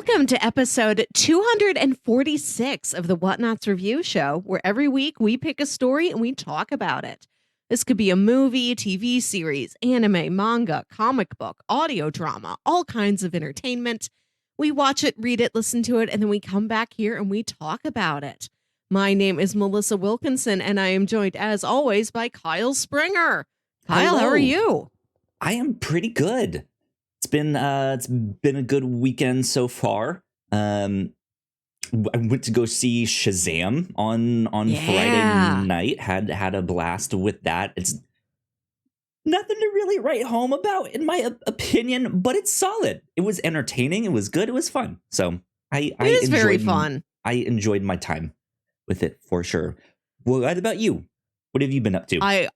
Welcome to episode 246 of the Whatnauts Review Show, where every week we pick a story and we talk about it. This could be a movie, TV series, anime, manga, comic book, audio drama, all kinds of entertainment. We watch it, read it, listen to it, and then we come back here and we talk about it. My name is Melissa Wilkinson, and I am joined, as always, by Kyle Springer. Kyle, Hello. How are you? I am pretty good. It's been a good weekend so far. I went to go see Shazam on Friday night. Had a blast with that. It's nothing to really write home about, in my opinion, but it's solid. It was entertaining. It was good. It was fun. So it is very fun. I enjoyed my time with it for sure. Well, what about you? What have you been up to?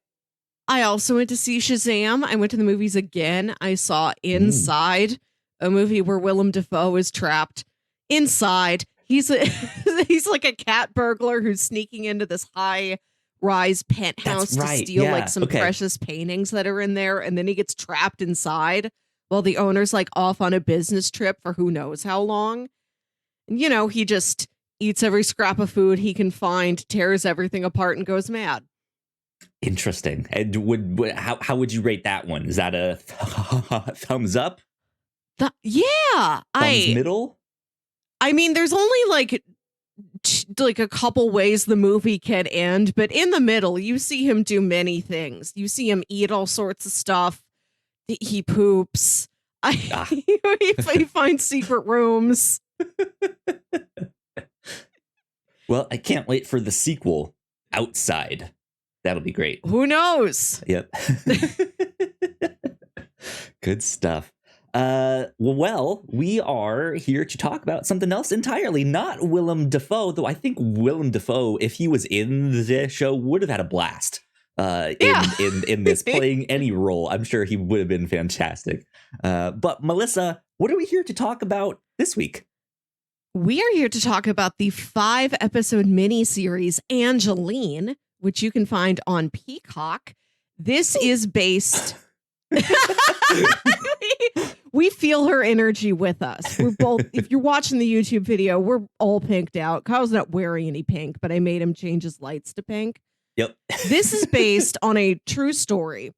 I also went to see Shazam. I went to the movies again. I saw Inside, a movie where Willem Dafoe is trapped inside. He's like a cat burglar who's sneaking into this high-rise penthouse to steal like some precious paintings that are in there, and then he gets trapped inside while the owner's like off on a business trip for who knows how long. And, you know, he just eats every scrap of food he can find, tears everything apart, and goes mad. Interesting. And how would you rate that one? Is that a thumbs up? Yeah, thumbs middle. I mean, there's only like a couple ways the movie can end, but in the middle, you see him do many things. You see him eat all sorts of stuff. He poops. He finds secret rooms. Well, I can't wait for the sequel, Outside. That'll be great. Who knows? Yep. Good stuff. Well, we are here to talk about something else entirely, not Willem Dafoe, though I think Willem Dafoe, if he was in the show, would have had a blast in this, playing any role. I'm sure he would have been fantastic. But Melissa, what are we here to talk about this week? We are here to talk about the 5-episode miniseries Angelyne, which you can find on Peacock. This is based... we feel her energy with us. We're both, if you're watching the YouTube video, we're all pinked out. Kyle's not wearing any pink, but I made him change his lights to pink. Yep. This is based on a true story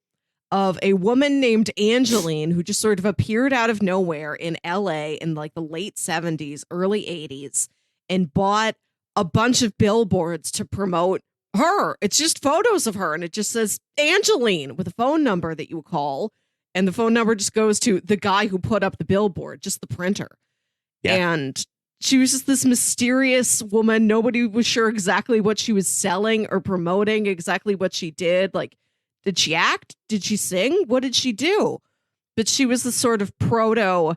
of a woman named Angelyne who just sort of appeared out of nowhere in LA in like the late 70s, early 80s, and bought a bunch of billboards to promote her. It's just photos of her, and it just says Angelyne with a phone number that you call, and the phone number just goes to the guy who put up the billboard, just the printer. Yeah. And she was just this mysterious woman. Nobody was sure exactly what she was selling or promoting, exactly what she did. Like, did she act? Did she sing? What did she do? But she was the sort of proto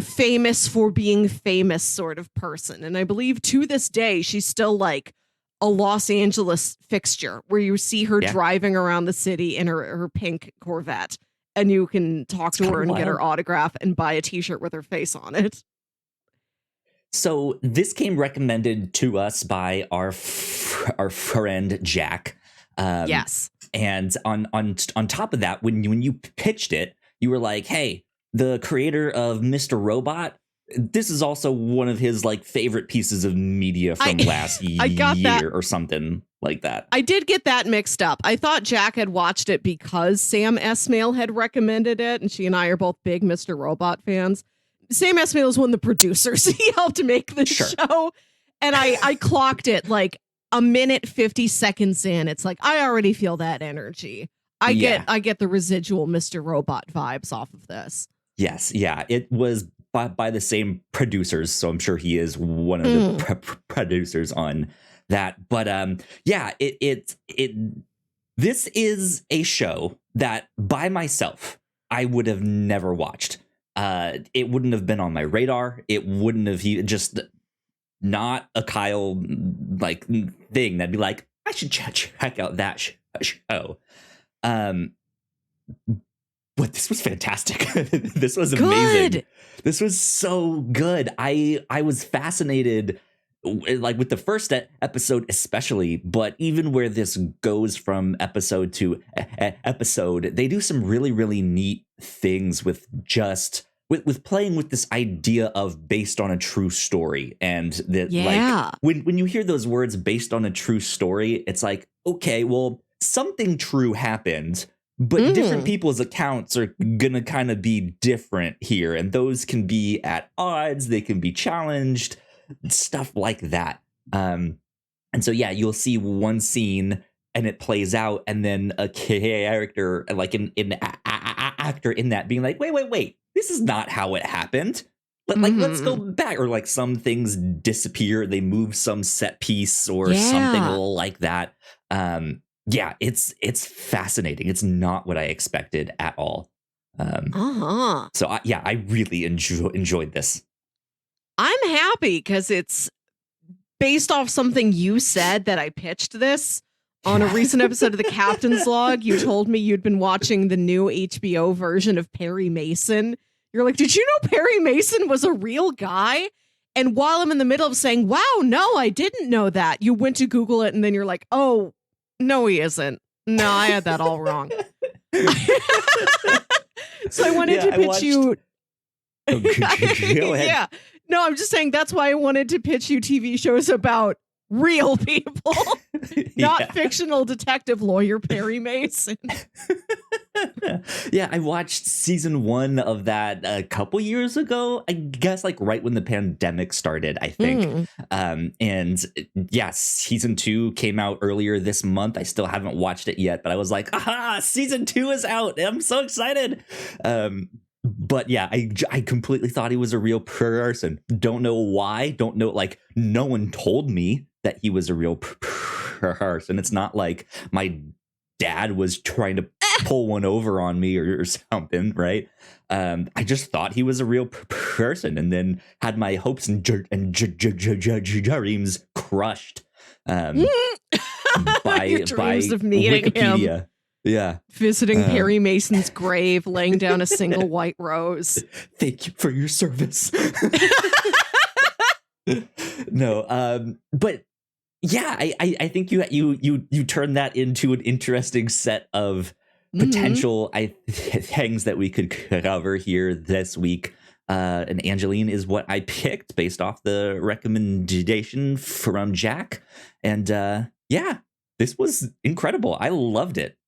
famous for being famous sort of person. And I believe to this day, she's still like a Los Angeles fixture where you see her driving around the city in her pink Corvette, and you can talk to her and get her autograph and buy a t-shirt with her face on it. So this came recommended to us by our friend Jack. Yes. And on top of that, when you pitched it, you were like, hey, the creator of Mr. Robot, this is also one of his like favorite pieces of media from last year or something like that. I did get that mixed up. I thought Jack had watched it because Sam Esmail had recommended it, and she and I are both big Mr. Robot fans. Sam Esmail is one of the producers. He helped make the show, and I clocked it like a minute 50 seconds in. It's like I already feel that energy. I get the residual Mr. Robot vibes off of this. Yes, yeah, it was by the same producers, so I'm sure he is one of the producers on that. But this is a show that by myself I would have never watched. It wouldn't have been on my radar. It wouldn't have just not a Kyle like thing that'd be like, I should check out that show. But this was fantastic. This was amazing. Good. This was so good. I was fascinated, like with the first episode especially, but even where this goes from episode to episode, they do some really, really neat things with just with playing with this idea of based on a true story, and that Yeah. like when you hear those words based on a true story, it's like, okay, well, something true happened, but different people's accounts are gonna kind of be different here, and those can be at odds, they can be challenged, stuff like that. And so yeah, you'll see one scene and it plays out, and then a character, like actor in that, being like, wait, this is not how it happened. But like, let's go back. Or like some things disappear, they move some set piece or something like that. Yeah, it's fascinating. It's not what I expected at all. So I really enjoyed this. I'm happy because it's based off something you said that I pitched this on a recent episode of the Captain's Log. You told me you'd been watching the new HBO version of Perry Mason. You're like, did you know Perry Mason was a real guy? And while I'm in the middle of saying, wow, no, I didn't know that, you went to Google it, and then you're like, oh, no, he isn't. No, I had that all wrong. So I wanted to pitch you. Oh, go ahead. Yeah. No, I'm just saying that's why I wanted to pitch you TV shows about real people, not fictional detective lawyer Perry Mason. Yeah, I watched season 1 of that a couple years ago, I guess, like right when the pandemic started, I think. And yeah, season 2 came out earlier this month. I still haven't watched it yet, but I was like, aha, season 2 is out. I'm so excited. But yeah, I completely thought he was a real person. Don't know why. Don't know, like, no one told me that he was a real person. It's not like my dad was trying to pull one over on me or something, right? I just thought he was a real person, and then had my hopes and dreams crushed by Your dreams of meeting Wikipedia. him. Yeah. Visiting Perry Mason's grave, laying down a single white rose. Thank you for your service. No, but yeah, I think you turn that into an interesting set of potential things that we could cover here this week. And Angelyne is what I picked based off the recommendation from Jack. And yeah, this was incredible. I loved it.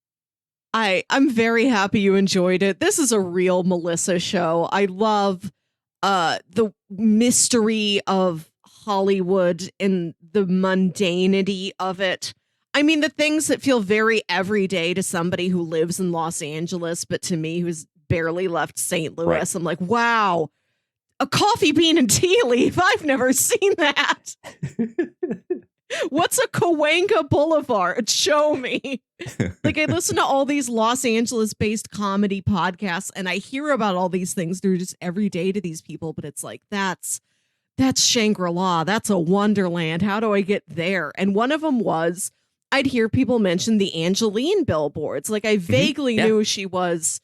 I'm very happy you enjoyed it. This is a real Melissa show. I love the mystery of Hollywood and the mundanity of it. I mean, the things that feel very everyday to somebody who lives in Los Angeles, but to me, who's barely left St. Louis, right. I'm like, wow, a coffee bean and tea leaf. I've never seen that. What's a Cahuenga Boulevard? Show me. Like, I listen to all these Los Angeles based comedy podcasts, and I hear about all these things. They're just every day to these people, but it's like, that's Shangri-La. That's a wonderland. How do I get there? And one of them was, I'd hear people mention the Angelyne billboards. Like, I vaguely knew she was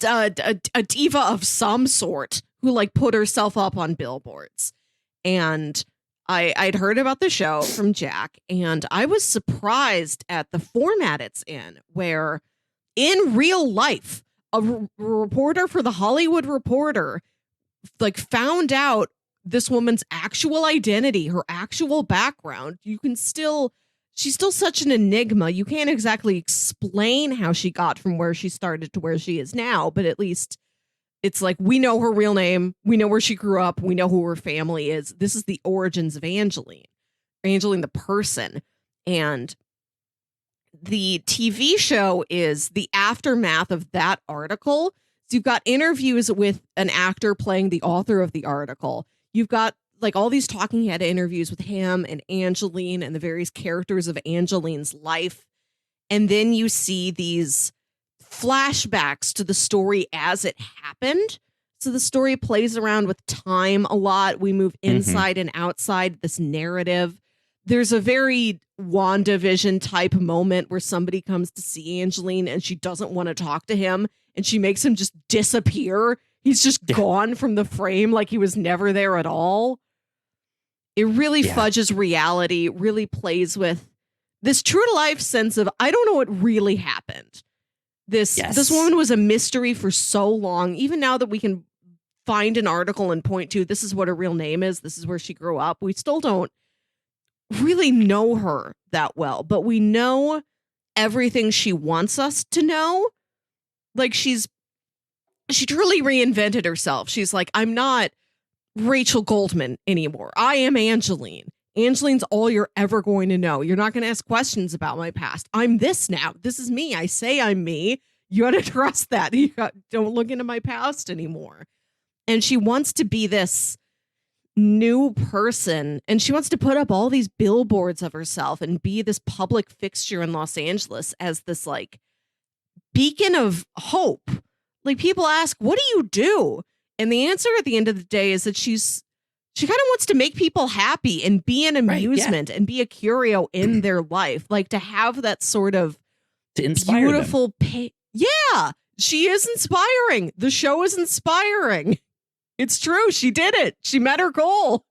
a diva of some sort who like put herself up on billboards. And I'd heard about the show from Jack, and I was surprised at the format it's in, where in real life, a reporter for the Hollywood Reporter like found out this woman's actual identity, her actual background. She's still such an enigma. You can't exactly explain how she got from where she started to where she is now, but at least it's like, we know her real name. We know where she grew up. We know who her family is. This is the origins of Angelyne the person. And the TV show is the aftermath of that article. So you've got interviews with an actor playing the author of the article. You've got like all these talking head interviews with him and Angelyne and the various characters of Angelyne's life. And then you see these flashbacks to the story as it happened. So the story plays around with time a lot. We move inside and outside this narrative. There's a very WandaVision type moment where somebody comes to see Angelyne and she doesn't want to talk to him, and she makes him just disappear. He's just gone from the frame like he was never there at all. It really fudges reality, really plays with this true to life sense of, I don't know what really happened. This woman was a mystery for so long. Even now that we can find an article and point to this is what her real name is, this is where she grew up, we still don't really know her that well, but we know everything she wants us to know. Like she truly reinvented herself. She's like, I'm not Rachel Goldman anymore. I am Angelyne. Angelyne's all you're ever going to know. You're not going to ask questions about my past. I'm this now. This is me. I say I'm me. You got to trust that. Don't look into my past anymore. And she wants to be this new person, and she wants to put up all these billboards of herself and be this public fixture in Los Angeles as this like beacon of hope. Like people ask, what do you do? And the answer at the end of the day is that she kind of wants to make people happy and be an amusement and be a curio in their life. Like to have that sort of to inspire beautiful yeah, she is inspiring. The show is inspiring. It's true. She did it. She met her goal.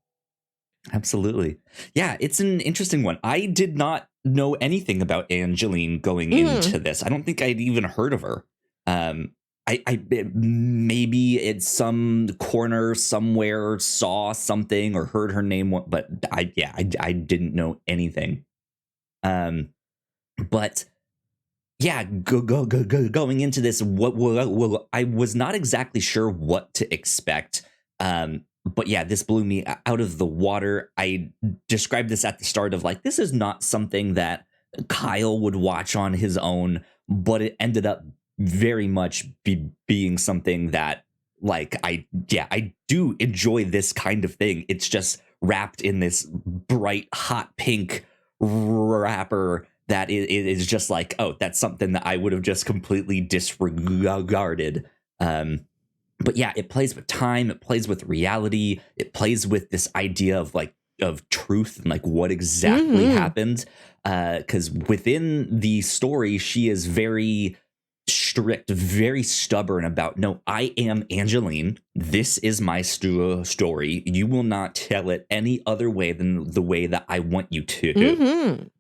Absolutely. Yeah, it's an interesting one. I did not know anything about Angelyne going into this. I don't think I'd even heard of her. I maybe it's some corner somewhere saw something or heard her name, but I didn't know anything. But yeah, going into this, I was not exactly sure what to expect. But yeah, this blew me out of the water. I described this at the start of like, this is not something that Kyle would watch on his own, but it ended up very much being something that like, I do enjoy this kind of thing. It's just wrapped in this bright, hot pink wrapper that is just like, oh, that's something that I would have just completely disregarded. But yeah, it plays with time, it plays with reality, it plays with this idea of like of truth and like what exactly happened. Because within the story, she is very strict, very stubborn about, no, I am Angelyne. This is my story. You will not tell it any other way than the way that I want you to.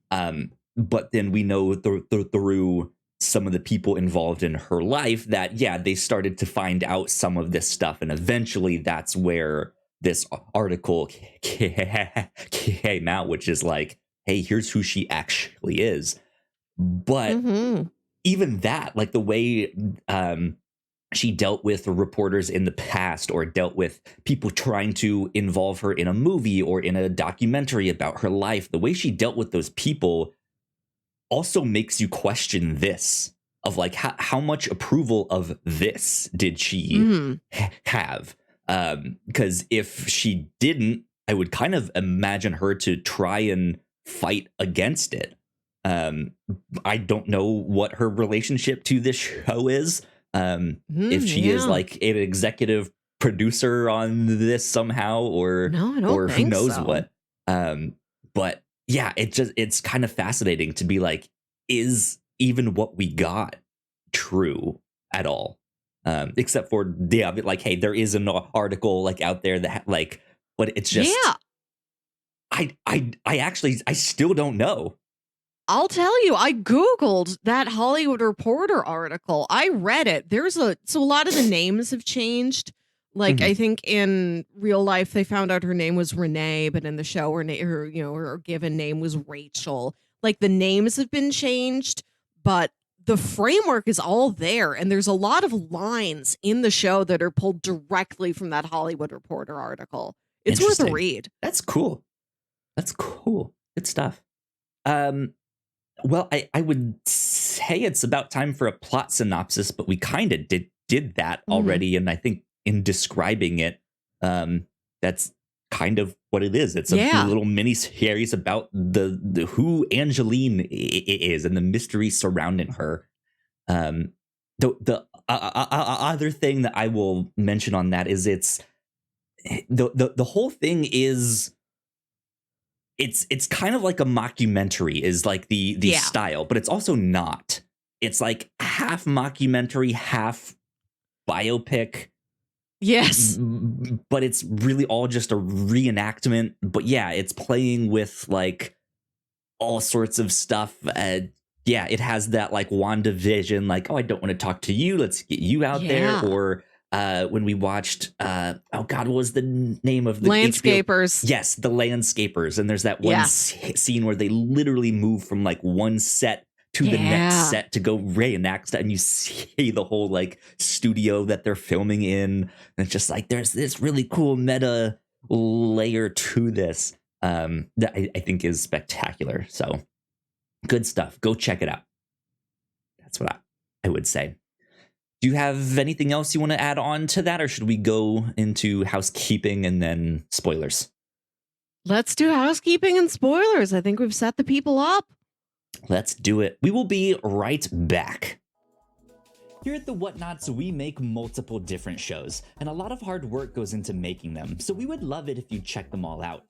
But then we know through some of the people involved in her life that, yeah, they started to find out some of this stuff. And eventually that's where this article came out, which is like, hey, here's who she actually is. But even that, like the way she dealt with reporters in the past or dealt with people trying to involve her in a movie or in a documentary about her life, the way she dealt with those people also makes you question this of like how much approval of this did she have? Because if she didn't, I would kind of imagine her to try and fight against it. I don't know what her relationship to this show is. If she is like an executive producer on this somehow, or or who knows what. But yeah, it's kind of fascinating to be like, is even what we got true at all? Except for like, hey, there is an article like out there that like, but it's just I still don't know. I'll tell you, I Googled that Hollywood Reporter article. I read it. So a lot of the names have changed. Like, I think in real life, they found out her name was Renee, but in the show, her given name was Rachel. Like, the names have been changed, but the framework is all there. And there's a lot of lines in the show that are pulled directly from that Hollywood Reporter article. It's worth a read. That's cool. Good stuff. Well, I would say it's about time for a plot synopsis, but we kind of did that already. And I think in describing it, that's kind of what it is. It's a little mini series about the who Angelyne is and the mystery surrounding her. The other thing that I will mention on that is it's the whole thing is it's kind of like a mockumentary is like the style, but it's also not. It's like half mockumentary, half biopic. Yes. But it's really all just a reenactment. But yeah, it's playing with like all sorts of stuff. Yeah, it has that like WandaVision, like, oh, I don't want to talk to you. Let's get you out there. Yeah. Or when we watched, oh God, what was the name of the HBO? Landscapers. Yes, The Landscapers. And there's that one Yes. scene where they literally move from like one set to the next set to go reenact that, and you see the whole like studio that they're filming in. And it's just like there's this really cool meta layer to this that I think is spectacular. So good stuff. Go check it out. That's what I would say. Do you have anything else you want to add on to that, or should we go into housekeeping and then spoilers? Let's do housekeeping and spoilers. I think we've set the people up. Let's do it. We will be right back. Here at the Whatnauts, we make multiple different shows, and a lot of hard work goes into making them, so we would love it if you check them all out.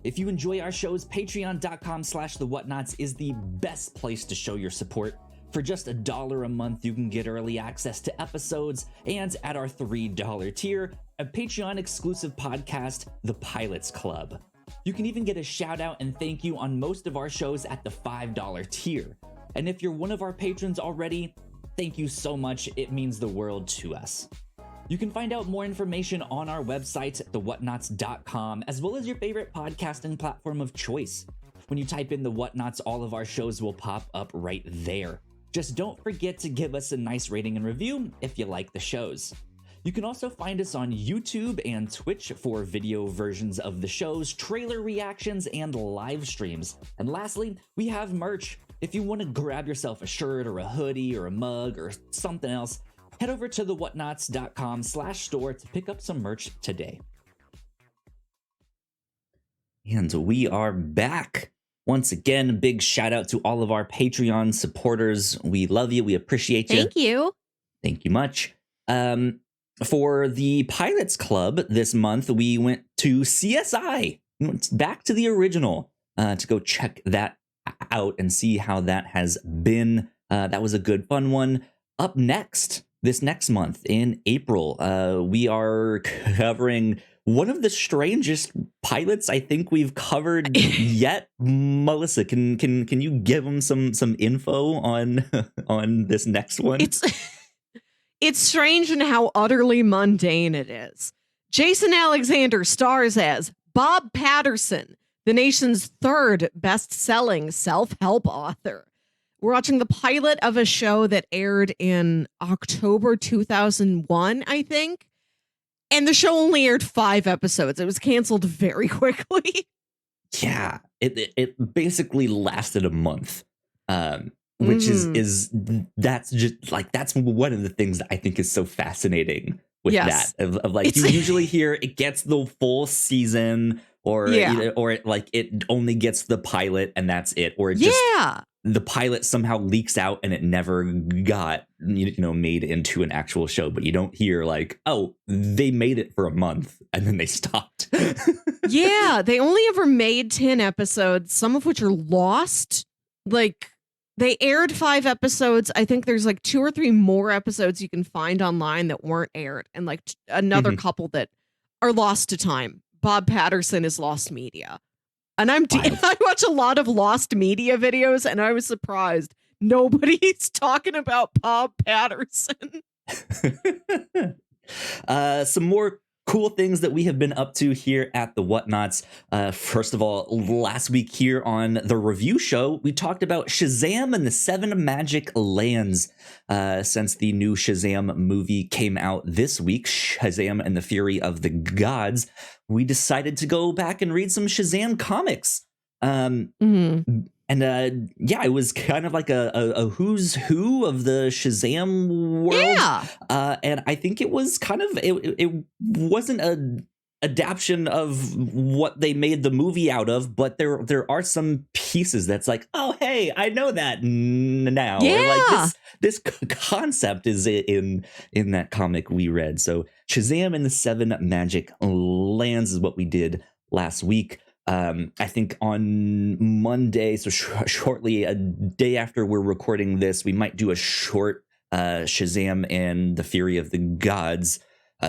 If you enjoy our shows, patreon.com/thewhatnauts is the best place to show your support. For just $1 a month, you can get early access to episodes, and at our $3 tier, a Patreon exclusive podcast, The Pilots Club. You can even get a shout out and thank you on most of our shows at the $5 tier. And if you're one of our patrons already, thank you so much. It means the world to us. You can find out more information on our website, thewhatnauts.com, as well as your favorite podcasting platform of choice. When you type in The Whatnauts, all of our shows will pop up right there. Just don't forget to give us a nice rating and review if you like the shows. You can also find us on YouTube and Twitch for video versions of the shows, trailer reactions, and live streams. And lastly, we have merch. If you want to grab yourself a shirt or a hoodie or a mug or something else, head over to thewhatnauts.com/store to pick up some merch today. And we are back. Once again, a big shout out to all of our Patreon supporters. We love you. We appreciate you. Thank you. Thank you much. For the Pilots Club this month, we went to CSI. We went back to the original to go check that out and see how that has been. That was a good, fun one. Up next, this next month in April, we are covering one of the strangest pilots I think we've covered yet. Melissa, can you give them some info on this next one? It's strange in how utterly mundane it is. Jason Alexander stars as Bob Patterson, the nation's third best-selling self-help author. We're watching the pilot of a show that aired in October 2001, I think. And the show only aired 5 episodes. It was canceled very quickly. Yeah, it basically lasted a month. Which is that's just like that's one of the things that I think is so fascinating with that of like you usually hear it gets the full season or it only gets the pilot and that's it, or it just the pilot somehow leaks out and it never got made into an actual show, but you don't hear like, oh, they made it for a month and then they stopped. Yeah, they only ever made 10 episodes, some of which are lost. Like, they aired 5 episodes. I think there's like 2 or 3 more episodes you can find online that weren't aired, and like another couple that are lost to time. Bob Patterson is lost media. And I watch a lot of lost media videos, and I was surprised nobody's talking about Bob Patterson. Some more cool things that we have been up to here at the Whatnauts. First of all, last week here on the review show, we talked about Shazam and the 7 Magic Lands. Since the new Shazam movie came out this week, Shazam and the Fury of the Gods, we decided to go back and read some Shazam comics. And it was kind of like a who's who of the Shazam world. Yeah. And I think it was kind of it wasn't an adaptation of what they made the movie out of, but there are some pieces that's like, oh hey, I know that now. Yeah. Or like this concept is in that comic we read. So Shazam and the 7 Magic Lands is what we did last week. I think on Monday, so shortly a day after we're recording this, we might do a short Shazam and the Fury of the Gods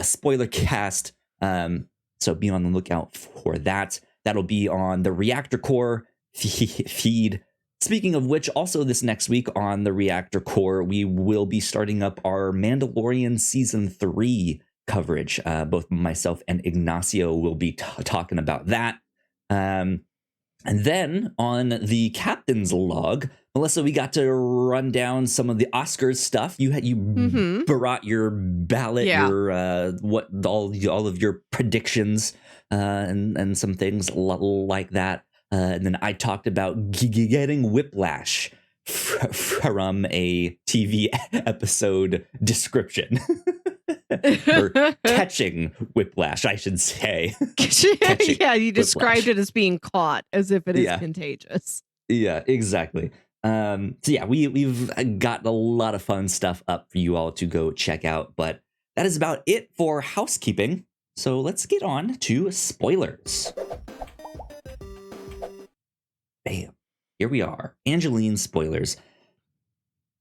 spoiler cast. So be on the lookout for that. That'll be on the Reactor Core feed Speaking of which, also this next week on the Reactor Core, we will be starting up our Mandalorian Season 3 coverage. Both myself and Ignacio will be talking about that. And then on the Captain's Log, Melissa, we got to run down some of the Oscars stuff. You brought your ballot, your all of your predictions, and some things like that. And then I talked about getting whiplash from a TV episode description. Or catching whiplash, I should say. Yeah, you described it as being caught, as if it is contagious. Yeah, exactly. So yeah, we've got a lot of fun stuff up for you all to go check out. But that is about it for housekeeping. So let's get on to spoilers. Bam. Here we are. Angelyne spoilers.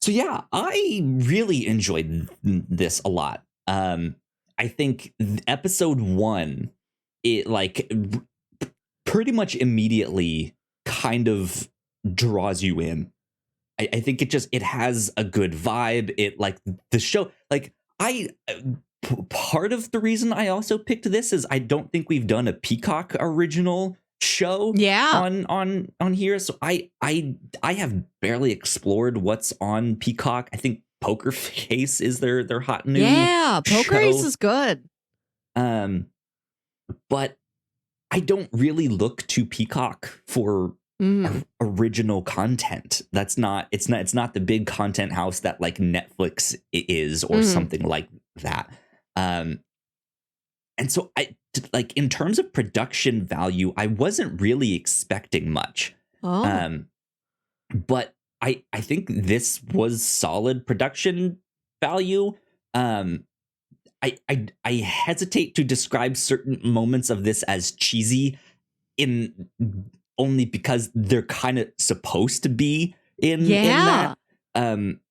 So yeah, I really enjoyed this a lot. I think episode 1, it like pretty much immediately kind of draws you in. I think it has a good vibe. It like the show, like part of the reason I also picked this is I don't think we've done a Peacock original show on here. So I have barely explored what's on Peacock. I think Poker Face is their hot new Poker Face is good. But I don't really look to Peacock for original content. It's not the big content house that like Netflix is or something like that. And so I like in terms of production value, I wasn't really expecting much. But I think this was solid production value. I hesitate to describe certain moments of this as cheesy in only because they're kind of supposed to be in that. I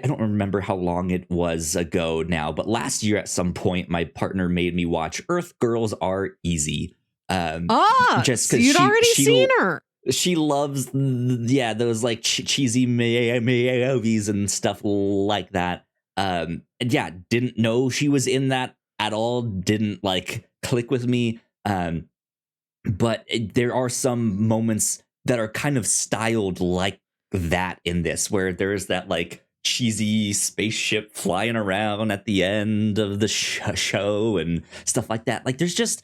don't remember how long it was ago now, but last year at some point, my partner made me watch Earth Girls Are Easy. Just because you'd already seen her. She loves, those like cheesy movies and stuff like that. And yeah, didn't know she was in that at all. Didn't like click with me. But there are some moments that are kind of styled like that in this, where there's that like cheesy spaceship flying around at the end of the show and stuff like that. Like there's just,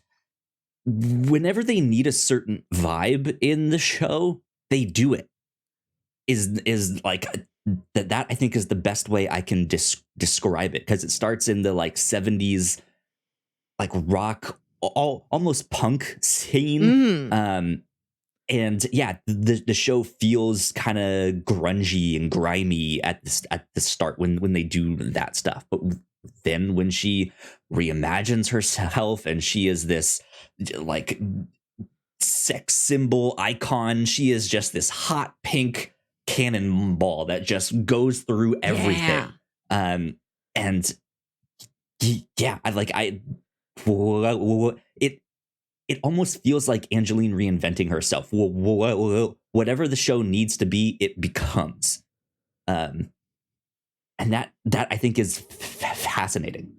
whenever they need a certain vibe in the show, they do it. Is like that I think is the best way I can describe it, because it starts in the like 70s like rock, almost punk scene. And yeah, the show feels kind of grungy and grimy at the start when they do that stuff. But then when she reimagines herself and she is this like sex symbol icon, she is just this hot pink cannonball that just goes through everything. And yeah, it almost feels like Angelyne reinventing herself. Whatever the show needs to be, it becomes. And that I think is fascinating.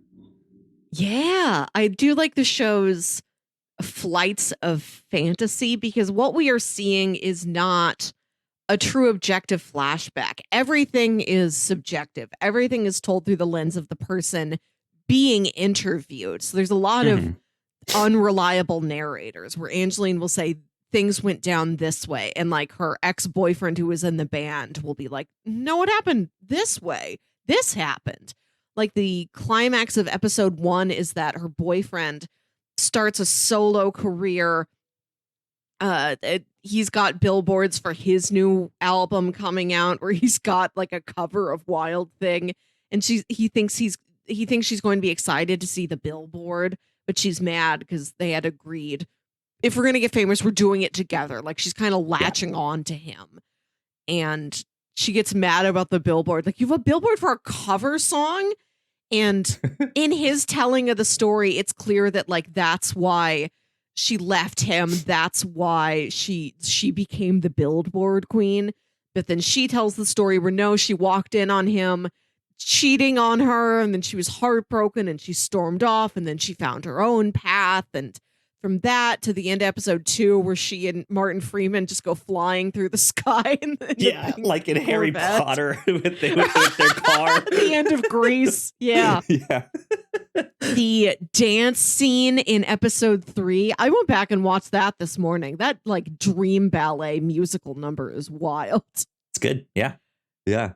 Yeah, I do like the show's flights of fantasy, because what we are seeing is not a true objective flashback. Everything is subjective. Everything is told through the lens of the person being interviewed. So there's a lot of unreliable narrators where Angelyne will say things went down this way, and like her ex-boyfriend who was in the band will be like, no, it happened this way. This happened. Like the climax of episode 1 is that her boyfriend starts a solo career. He's got billboards for his new album coming out where he's got like a cover of Wild Thing, and he thinks she's going to be excited to see the billboard, but she's mad because they had agreed, if we're going to get famous, we're doing it together. Like she's kind of latching on to him, and she gets mad about the billboard. Like, you have a billboard for a cover song? And in his telling of the story, it's clear that like that's why she left him. That's why she became the billboard queen. But then she tells the story where no, she walked in on him cheating on her, and then she was heartbroken and she stormed off, and then she found her own path. And from that to the end of episode 2, where she and Martin Freeman just go flying through the sky. Like in Harry Potter with their car. At the end of Grease. Yeah. Yeah. The dance scene in episode 3, I went back and watched that this morning. That like dream ballet musical number is wild. It's good. Yeah. Yeah.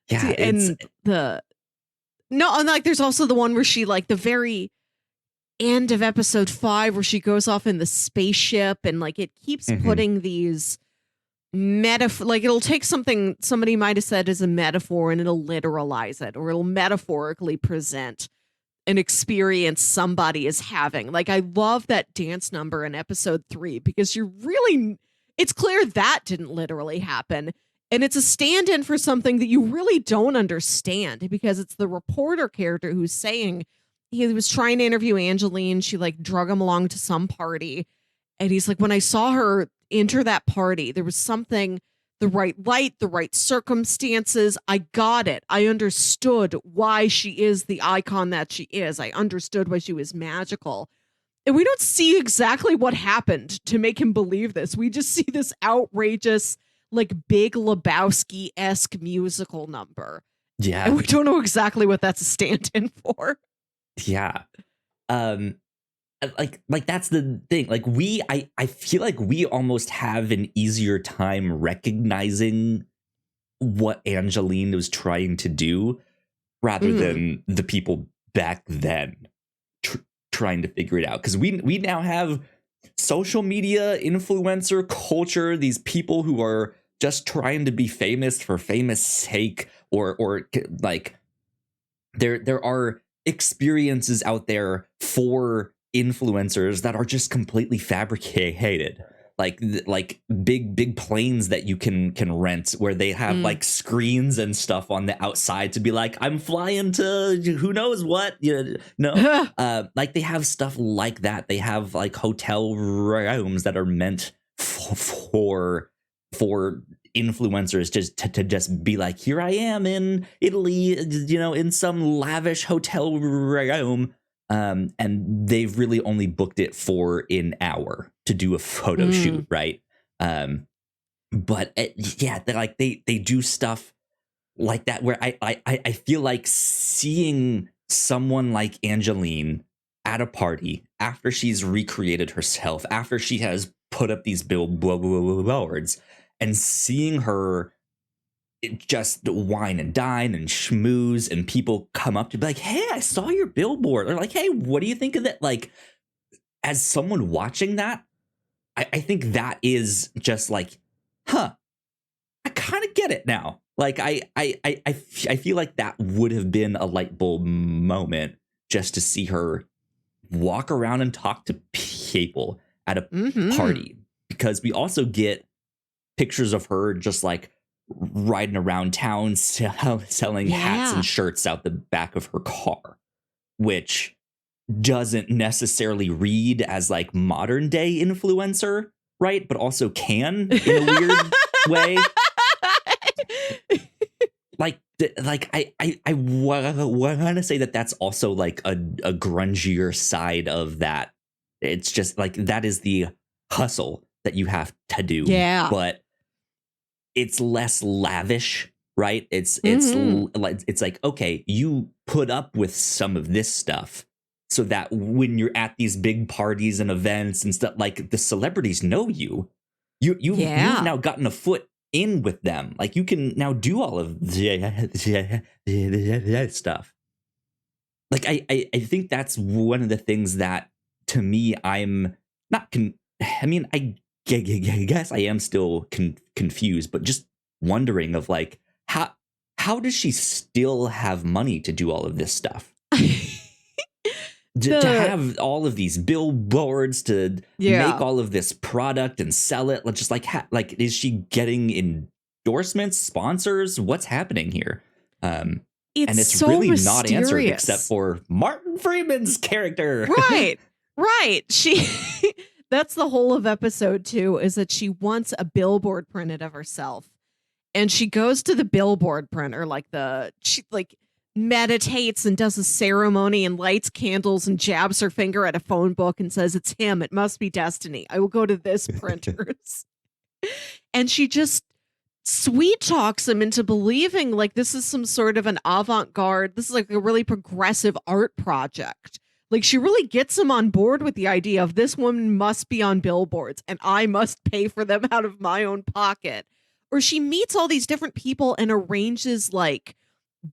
Yeah. And there's also the one where she like the very end of episode 5 where she goes off in the spaceship, and like it keeps putting these metaphor, like it'll take something somebody might have said as a metaphor and it'll literalize it, or it'll metaphorically present an experience somebody is having. Like I love that dance number in episode 3 because it's clear that didn't literally happen. And it's a stand-in for something that you really don't understand, because it's the reporter character who's saying he was trying to interview Angelyne. She like drug him along to some party. And he's like, when I saw her enter that party, there was something, the right light, the right circumstances. I got it. I understood why she is the icon that she is. I understood why she was magical. And we don't see exactly what happened to make him believe this. We just see this outrageous, like Big Lebowski-esque musical number. Yeah. And we don't know exactly what that's a stand-in for. Yeah. Like that's the thing. Like I feel like we almost have an easier time recognizing what Angelyne was trying to do rather than the people back then trying to figure it out. Because we now have social media, influencer culture, these people who are just trying to be famous for famous sake, or like there are experiences out there for influencers that are just completely fabricated, like big planes that you can rent, where they have like screens and stuff on the outside to be like, I'm flying to who knows what, like they have stuff like that. They have like hotel rooms that are meant for influencers just to just be like, here I am in Italy, in some lavish hotel room, and they've really only booked it for an hour to do a photo shoot, right? But they do stuff like that where I feel like seeing someone like Angelyne at a party after she's recreated herself, after she has put up these billboards, and seeing her just wine and dine and schmooze, and people come up to be like, hey, I saw your billboard. Or like, hey, what do you think of that? Like, as someone watching that, I think that is just like, I kind of get it now. Like, I feel like that would have been a light bulb moment just to see her walk around and talk to people at a party. Because we also get pictures of her just like riding around town selling hats and shirts out the back of her car, which doesn't necessarily read as like modern day influencer, right? But also can in a weird way. I want to say that that's also like a grungier side of that. It's just like, that is the hustle that you have to do. Yeah. But it's less lavish, right? It's like, okay, you put up with some of this stuff so that when you're at these big parties and events and stuff, like the celebrities know you've now gotten a foot in with them. Like you can now do all of the stuff. Like I think that's one of the things that, to me, I'm not I guess I am still confused, but just wondering of like, how does she still have money to do all of this stuff? To have all of these billboards, to make all of this product and sell it. Just like, is she getting endorsements, sponsors? What's happening here? And it's so really mysterious. Not answered except for Martin Freeman's character. Right. She That's the whole of episode 2, is that she wants a billboard printed of herself. And she goes to the billboard printer, she meditates and does a ceremony and lights candles and jabs her finger at a phone book and says, "It's him. It must be destiny. I will go to this printer's." And she just sweet talks him into believing like this is some sort of an avant-garde. This is like a really progressive art project. Like she really gets him on board with the idea of this woman must be on billboards and I must pay for them out of my own pocket. Or she meets all these different people and arranges like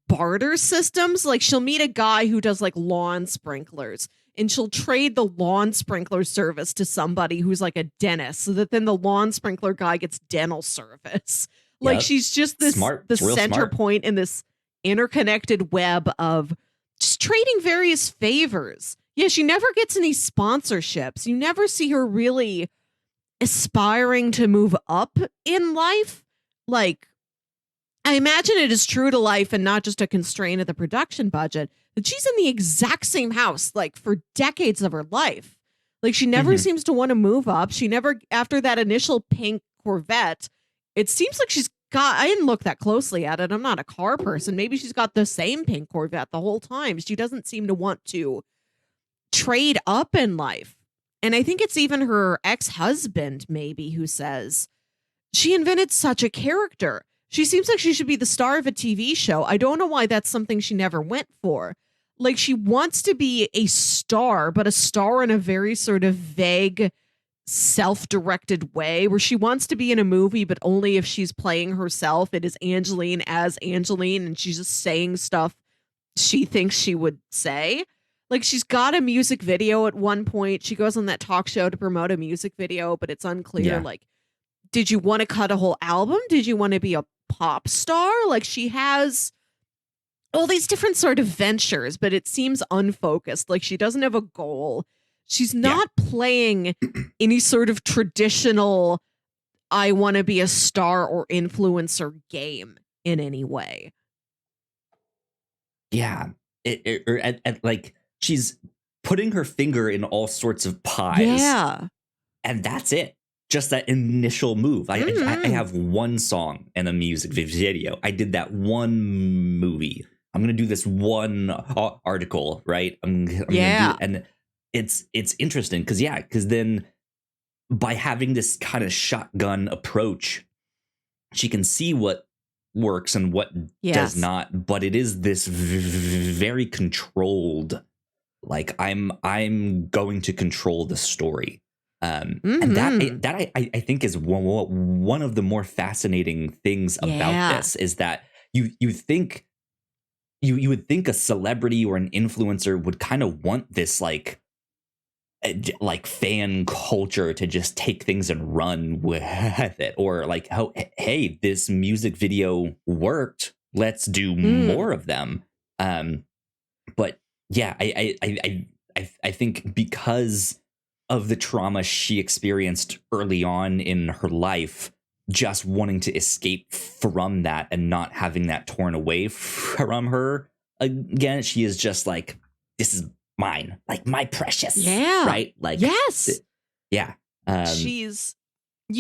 barter systems. Like she'll meet a guy who does like lawn sprinklers and she'll trade the lawn sprinkler service to somebody who's like a dentist so that then the lawn sprinkler guy gets dental service. Like she's just the center point in this interconnected web of just trading various favors. Yeah, she never gets any sponsorships. You never see her really aspiring to move up in life. Like, I imagine it is true to life and not just a constraint of the production budget that she's in the exact same house, like for decades of her life. Like she never seems to want to move up. She never, after that initial pink Corvette, it seems like she's got, I didn't look that closely at it. I'm not a car person. Maybe she's got the same pink Corvette the whole time. She doesn't seem to want to trade up in life. And I think it's even her ex-husband, maybe, who says, she invented such a character. She seems like she should be the star of a TV show. I don't know why that's something she never went for. Like she wants to be a star, but a star in a very sort of vague, self-directed way where she wants to be in a movie, but only if she's playing herself. It is Angelyne as Angelyne, and she's just saying stuff she thinks she would say. Like she's got a music video at one point. She goes on that talk show to promote a music video, but it's unclear. Like, did you want to cut a whole album? Did you want to be a pop star? Like she has all these different sort of ventures, but it seems unfocused. Like she doesn't have a goal. She's not playing any sort of traditional, I want to be a star or influencer game in any way. Yeah. Like she's putting her finger in all sorts of pies. Yeah. And that's it. Just that initial move. I have one song and a music video. I did that one movie. I'm going to do this one article, right? I'm gonna do it. And it's interesting because then by having this kind of shotgun approach, she can see what works and what does not. But it is this very controlled, like I'm going to control the story. And that I think is one of the more fascinating things about this is that you think you would think a celebrity or an influencer would kind of want this like fan culture to just take things and run with it, or like, oh, hey, this music video worked, let's do more of them. But yeah, I think because of the trauma she experienced early on in her life, just wanting to escape from that and not having that torn away from her again, she is just like, this is mine, like my precious, right? Like, you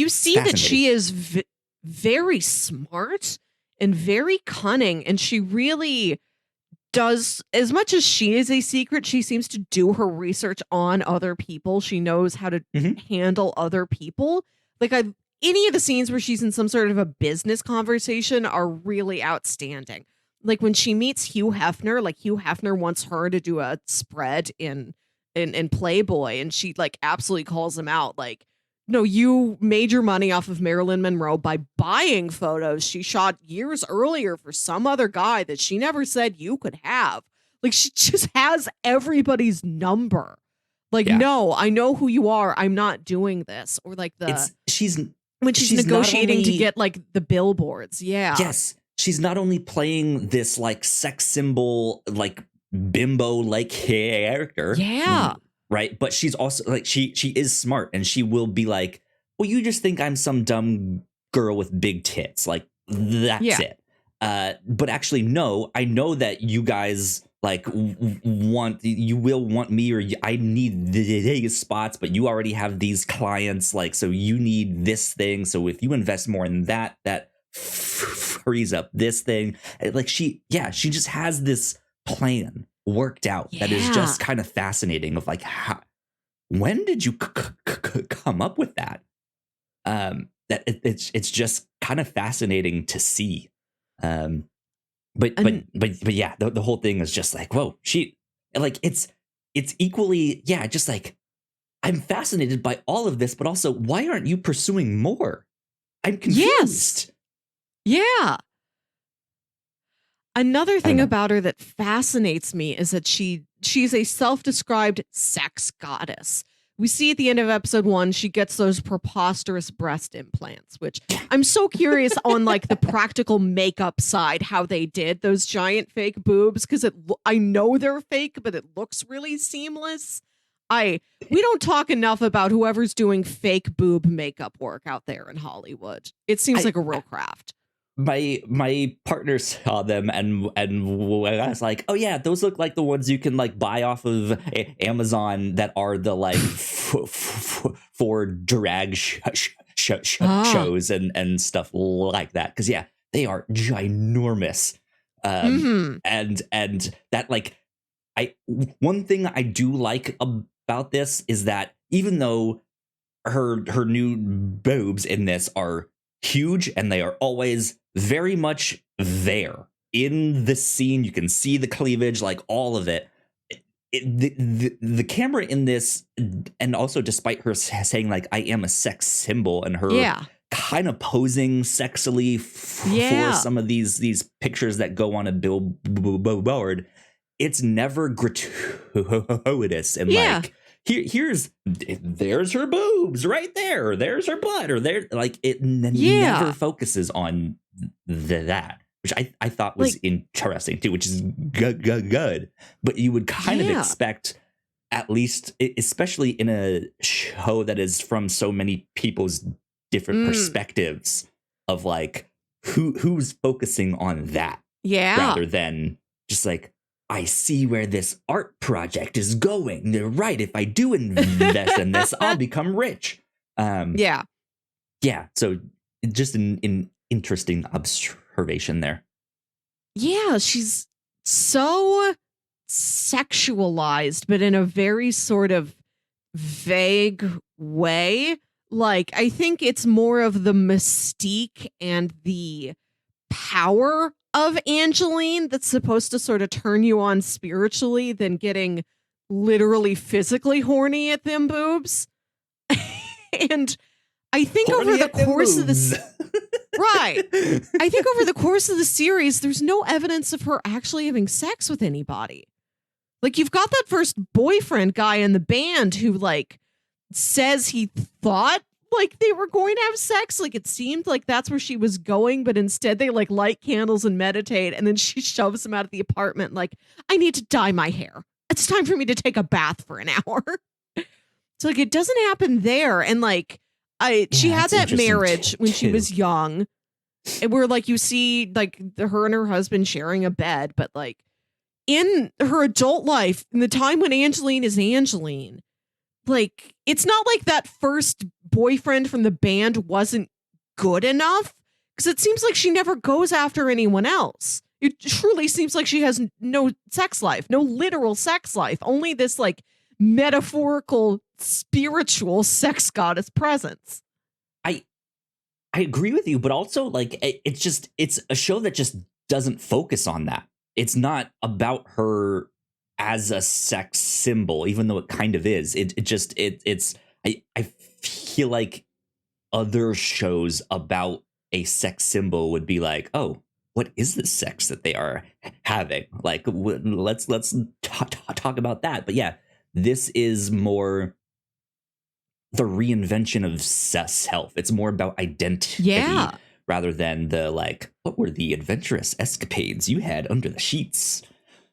see that she is very smart and very cunning, and she really does, as much as she is a secret, she seems to do her research on other people. She knows how to handle other people. Like any of the scenes where she's in some sort of a business conversation are really outstanding. Like when she meets Hugh Hefner, like Hugh Hefner wants her to do a spread in Playboy, and she like absolutely calls him out. Like, no, you made your money off of Marilyn Monroe by buying photos she shot years earlier for some other guy that she never said you could have. Like she just has everybody's number. Like, no, I know who you are. I'm not doing this. Or like she's negotiating to get like the billboards. Yeah. Yes. She's not only playing this like sex symbol, like bimbo like character. Yeah. Right. But she's also like she is smart, and she will be like, well, you just think I'm some dumb girl with big tits. Like that's it. But actually, no, I know that you guys like you will want me, or I need these spots, but you already have these clients, like, so you need this thing. So if you invest more in that frees up this thing. Like she just has this plan worked out that is just kind of fascinating. Of like, when did you come up with that? That it's just kind of fascinating to see. But yeah, the whole thing is just like, whoa, she, like, it's equally, just like, I'm fascinated by all of this, but also, why aren't you pursuing more? I'm confused. Yeah. Another thing about her that fascinates me is that she's a self-described sex goddess. We see at the end of episode 1, she gets those preposterous breast implants, which I'm so curious on, like, the practical makeup side, how they did those giant fake boobs, because I know they're fake, but it looks really seamless. We don't talk enough about whoever's doing fake boob makeup work out there in Hollywood. It seems like a real craft. My partner saw them and I was like, oh yeah, those look like the ones you can like buy off of Amazon that are the like for drag shows and stuff like that. Because yeah, they are ginormous. And that, like, one thing I do like about this is that even though her new boobs in this are huge and they are always very much there in the scene, you can see the cleavage, like all of it. The camera in this, and also despite her saying like I am a sex symbol, and her kind of posing sexily for some of these pictures that go on a billboard, it's never gratuitous and like, there's her boobs right there, there's her butt, or there, like, it never focuses on that, which I thought was interesting too, which is good. But you would kind of expect, at least, especially in a show that is from so many people's different perspectives, of like who's focusing on that rather than just like, I see where this art project is going. They're right. If I do invest in this, I'll become rich. Yeah. So just an interesting observation there. Yeah, she's so sexualized, but in a very sort of vague way. Like, I think it's more of the mystique and the power of Angelyne that's supposed to sort of turn you on spiritually than getting literally physically horny at them boobs. And I think over the course of this, I think over the course of the series, there's no evidence of her actually having sex with anybody. Like, you've got that first boyfriend guy in the band who, like, says he thought like they were going to have sex. Like, it seemed like that's where she was going, but instead they like light candles and meditate, and then she shoves him out of the apartment like, I need to dye my hair. It's time for me to take a bath for an hour. So like, it doesn't happen there. And like, she had that marriage when she was young, and where like you see like her and her husband sharing a bed, but like in her adult life, in the time when Angelyne is Angelyne, like, it's not like that first boyfriend from the band wasn't good enough, because it seems like she never goes after anyone else. It truly seems like she has no sex life, no literal sex life, only this like metaphorical, spiritual sex goddess presence. I agree with you, but also like, it's a show that just doesn't focus on that. It's not about her as a sex symbol, even though it kind of is. I feel like other shows about a sex symbol would be like, oh, what is the sex that they are having? Like, let's talk about that. But yeah, this is more the reinvention of self. It's more about identity rather than the like, what were the adventurous escapades you had under the sheets?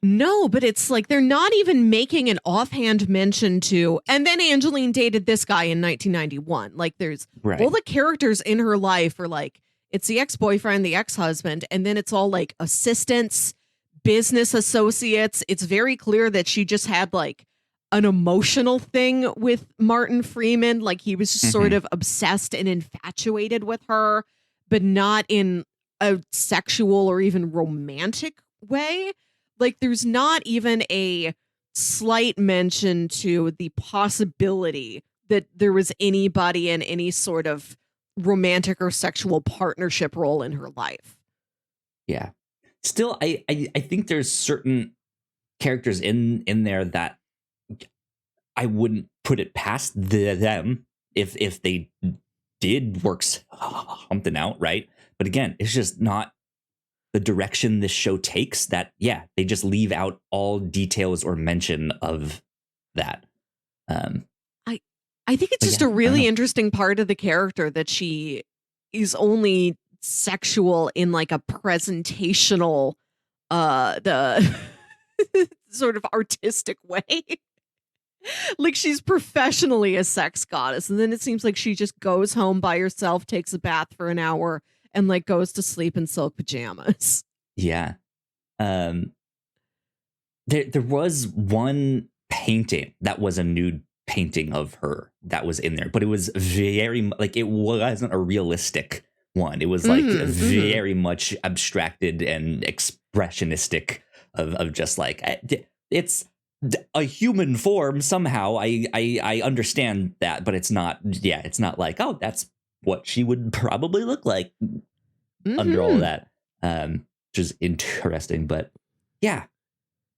No, but it's like they're not even making an offhand mention to, and then Angelyne dated this guy in 1991. Like, there's all the characters in her life are like, it's the ex-boyfriend, the ex-husband, and then it's all like assistants, business associates. It's very clear that she just had like an emotional thing with Martin Freeman. Like he was just sort Mhm. of obsessed and infatuated with her, but not in a sexual or even romantic way. Like there's not even a slight mention to the possibility that there was anybody in any sort of romantic or sexual partnership role in her life. Yeah. Still, I think there's certain characters in there that I wouldn't put it past them if they did work something out, right? But again, it's just not the direction this show takes. That yeah, they just leave out all details or mention of that. Um, I I think it's but just yeah, a I don't really know. interesting part of the character that she is only sexual in like a presentational the sort of artistic way. Like she's professionally a sex goddess, and then it seems like she just goes home by herself, takes a bath for an hour, and like goes to sleep in silk pajamas. Yeah. Um, there was one painting that was a nude painting of her that was in there, but it was very like it wasn't a realistic one. It was like Mm-hmm. very much abstracted and expressionistic of just like it's a human form somehow. I understand that, but it's not. Yeah, it's not like oh that's what she would probably look like under all of Mm-hmm. that. Which is interesting, but yeah,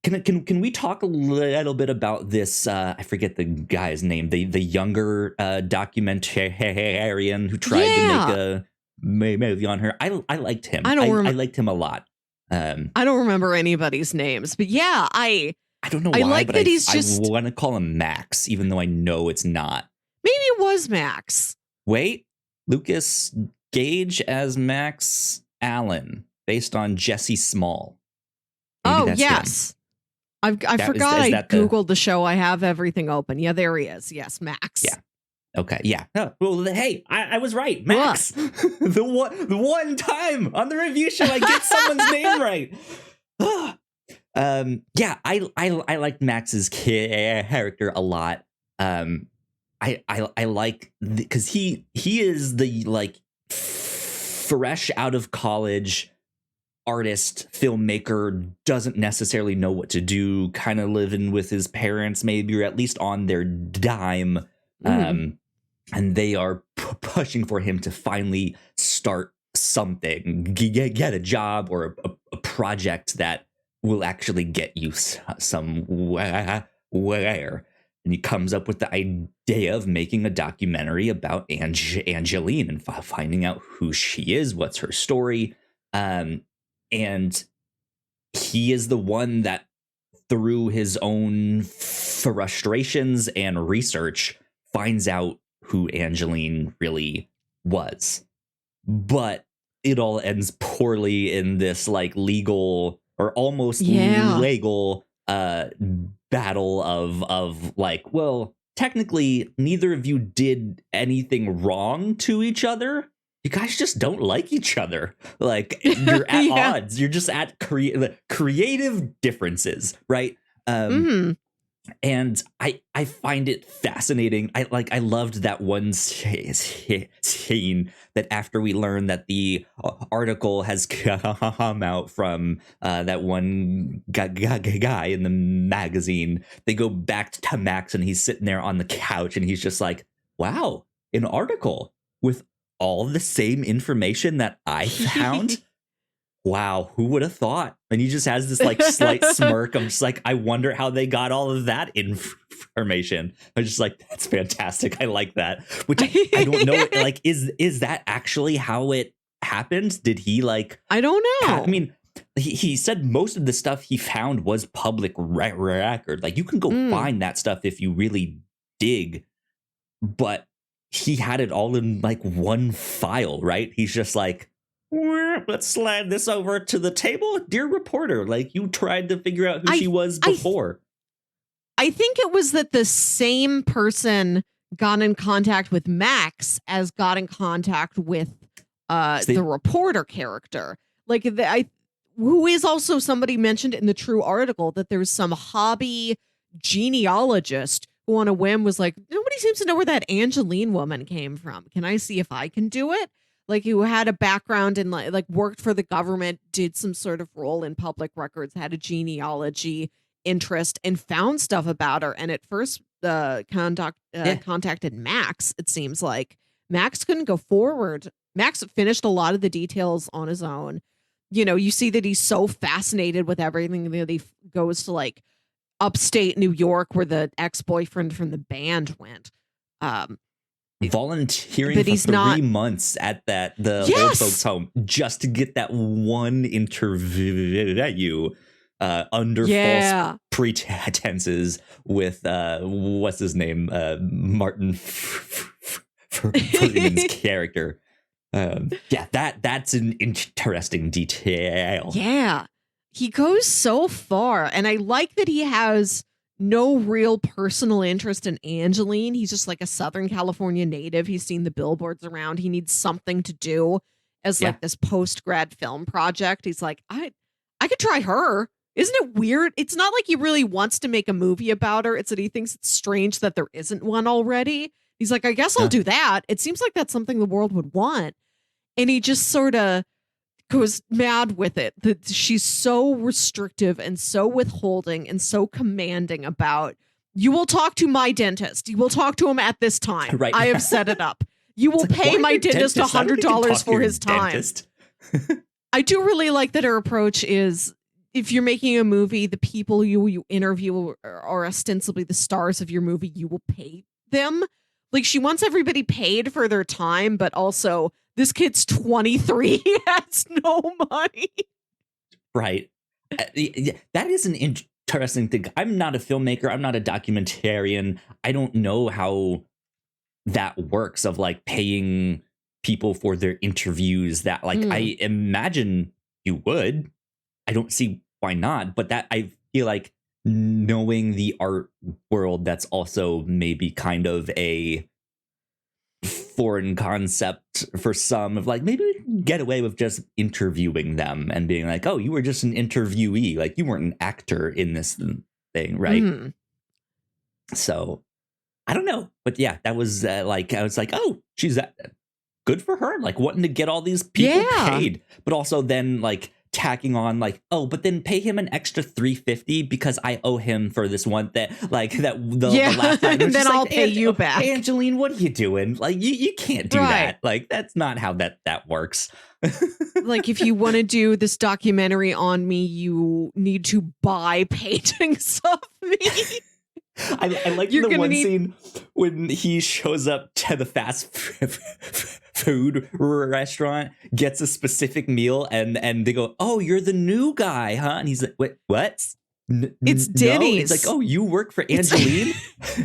can we talk a little bit about this? I forget the guy's name. The younger documentarian who tried to make Yeah. a movie on her. I liked him. I don't I rem- liked him a lot. Um, I don't remember anybody's names, but yeah, I don't know I why, like but that he's I just want to call him Max, even though I know it's not. maybe it was Max. Wait, Lucas Gage as Max Allen, based on Jesse Small. Maybe Oh, that's him. yes. I That forgot is I that the Googled the show. I have everything open. Yeah, there he is. Yes, yeah. Max. Okay, yeah. Oh, well, hey, I was right, Ugh. Max. The one time on the review show I get someone's name right. Yeah, I liked Max's character a lot. I like because he is the like fresh out of college artist filmmaker, doesn't necessarily know what to do, kind of living with his parents maybe, or at least on their dime. Mm. um and they are pushing for him to finally start something, get a job or a project that will actually get you somewhere. And he comes up with the idea of making a documentary about Angelyne and finding out who she is, what's her story. And he is the one that, through his own frustrations and research, finds out who Angelyne really was. But it all ends poorly in this like legal or almost Yeah. legal battle of like, well, technically neither of you did anything wrong to each other. You guys just don't like each other. Like you're at Yeah. odds. You're just at creative differences, right? Um, Mm. and I find it fascinating. I loved that one scene that after we learn that the article has come out from that one guy in the magazine, they go back to Max and he's sitting there on the couch and he's just like, wow, an article with all the same information that I found. Wow, who would have thought? And he just has this like slight smirk. I'm just like, I wonder how they got all of that information. I'm just like, that's fantastic. I like that. Which I don't know. Like, is that actually how it happened? Did he like? I don't know. I mean, he said most of the stuff he found was public record. Like, you can go find that stuff if you really dig. But he had it all in like one file, right? He's just like, let's slide this over to the table, dear reporter. Like you tried to figure out who she was before. I think it was that the same person got in contact with Max as got in contact with the reporter character. Like who is also somebody mentioned in the True article that there's some hobby genealogist who on a whim was like, nobody seems to know where that Angelyne woman came from. Can I see if I can do it? Like, who had a background in like worked for the government, did some sort of role in public records, had a genealogy interest, and found stuff about her. And at first, contacted Max. It seems like Max couldn't go forward. Max finished a lot of the details on his own. You know, you see that he's so fascinated with everything that he goes to like upstate New York where the ex-boyfriend from the band went. Volunteering but for he's 3 not- months at the old Yes! folks home just to get that one interview under false pretenses with what's his name, Martin Freeman's character. That's an interesting detail. Yeah. He goes so far, and I like that he has no real personal interest in Angelyne. He's just like a Southern California native. He's seen the billboards around. He needs something to do as like this post-grad film project. He's like, I could try her. Isn't it weird? It's not like he really wants to make a movie about her. It's that he thinks it's strange that there isn't one already. He's like, I guess I'll do that. It seems like that's something the world would want. And he just sort of goes mad with it, that she's so restrictive and so withholding and so commanding about, you will talk to my dentist. You will talk to him at this time. Right. I have set it up. You will pay my dentist $100 for his time. I do really like that her approach is, if you're making a movie, the people you interview are ostensibly the stars of your movie. You will pay them. Like, she wants everybody paid for their time, but also this kid's 23. He has no money. Right. That is an interesting thing. I'm not a filmmaker. I'm not a documentarian. I don't know how that works of like paying people for their interviews. That like I imagine you would. I don't see why not. But that I feel like knowing the art world, that's also maybe kind of a foreign concept for some, of like, maybe we can get away with just interviewing them and being like, oh, you were just an interviewee, like you weren't an actor in this thing, right? So I don't know, but yeah, that was like, I was like, oh, she's good for her, like wanting to get all these people paid, but also then like tacking on like, oh, but then pay him an extra $350 because I owe him for this one that like the last time. And then I'll pay you back. Angelyne, what are you doing? Like you can't do that. Like that's not how that works. Like, if you want to do this documentary on me, you need to buy paintings of me. I like the one scene when he shows up to the fast food restaurant, gets a specific meal, and they go, oh, you're the new guy, huh? And he's like, wait, what? It's Denny's. No. It's like, oh, you work for Angelyne?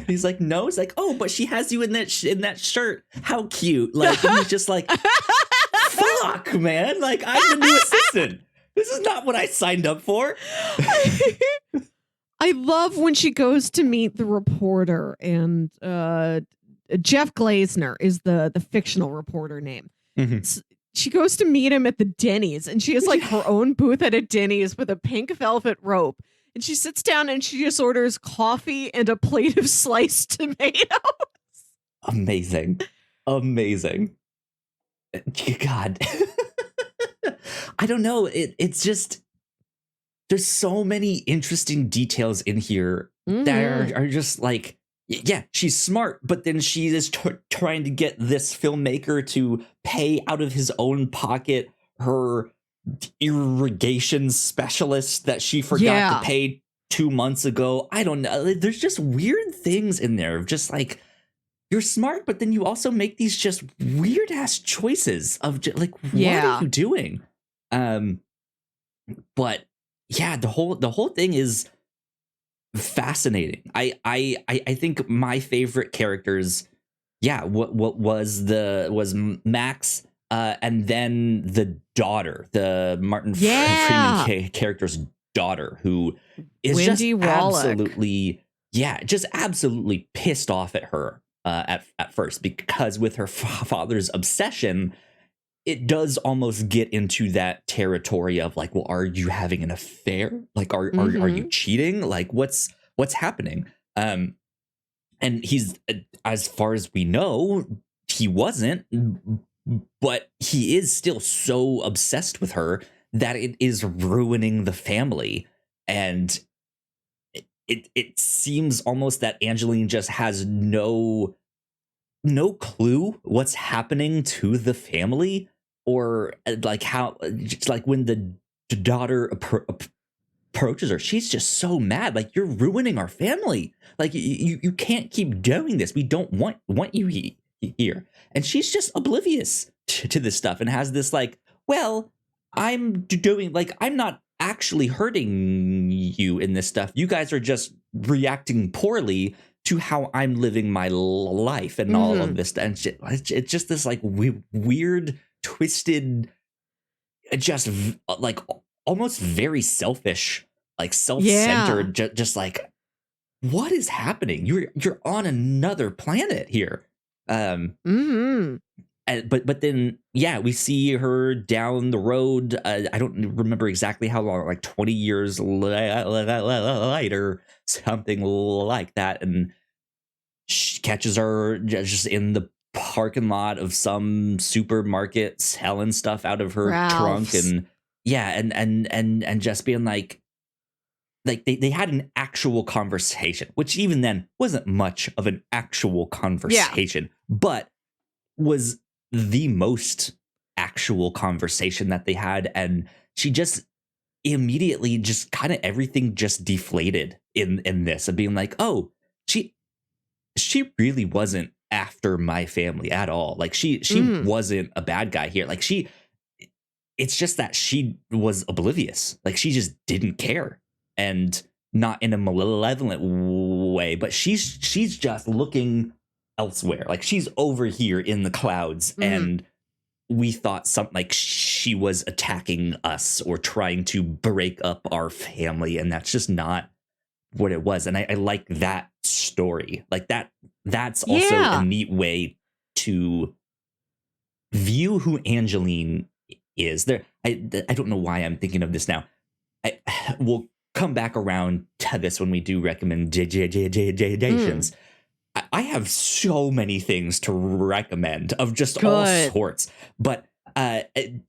He's like, no. It's like, oh, but she has you in that shirt. How cute. Like, and he's just like, fuck, man. Like, I'm the new assistant. This is not what I signed up for. I love when she goes to meet the reporter, and Jeff Glazner is the fictional reporter name. She goes to meet him at the Denny's, and she has like her own booth at a Denny's with a pink velvet rope. And she sits down and she just orders coffee and a plate of sliced tomatoes. Amazing. God. I don't know. It's just, there's so many interesting details in here that are just like, yeah, she's smart, but then she is trying to get this filmmaker to pay out of his own pocket her irrigation specialist that she forgot to pay 2 months ago. I don't know. There's just weird things in there of just like, you're smart, but then you also make these just weird ass choices of just, like, what are you doing? But yeah, the whole thing is fascinating. I think my favorite characters, what was Max, and then the daughter, the Martin Freeman character's daughter, who is Wendy just Wallach. absolutely pissed off at her at first, because with her father's obsession, it does almost get into that territory of like, well, are you having an affair? Like, are you cheating? Like, what's happening? And he's, as far as we know, he wasn't, but he is still so obsessed with her that it is ruining the family. And it seems almost that Angelyne just has no clue what's happening to the family, or like how, just like when the daughter approaches her, she's just so mad, like, you're ruining our family, like you can't keep doing this, we don't want you here. And she's just oblivious to this stuff and has this like, well, I'm doing, like, I'm not actually hurting you in this stuff, you guys are just reacting poorly to how I'm living my life and all of this. And it's just this like weird, twisted, just like almost very selfish, like self-centered, just like, what is happening? You're on another planet here. But then, yeah, we see her down the road. I don't remember exactly how long, like 20 years later, something like that. And she catches her just in the parking lot of some supermarket selling stuff out of her trunk. And yeah, and just being like they had an actual conversation, which even then wasn't much of an actual conversation, but was the most actual conversation that they had. And she just immediately just kind of everything just deflated in this, of being like, oh, she really wasn't after my family at all. Like she wasn't a bad guy here. Like it's just that she was oblivious. Like she just didn't care, and not in a malevolent way, but she's just looking elsewhere. Like she's over here in the clouds, and we thought something like she was attacking us or trying to break up our family, and that's just not what it was. And I like that story. Like that's also a neat way to view who Angelyne is. There, I don't know why I'm thinking of this now. We'll come back around to this when we do recommendations. I have so many things to recommend of just all sorts, but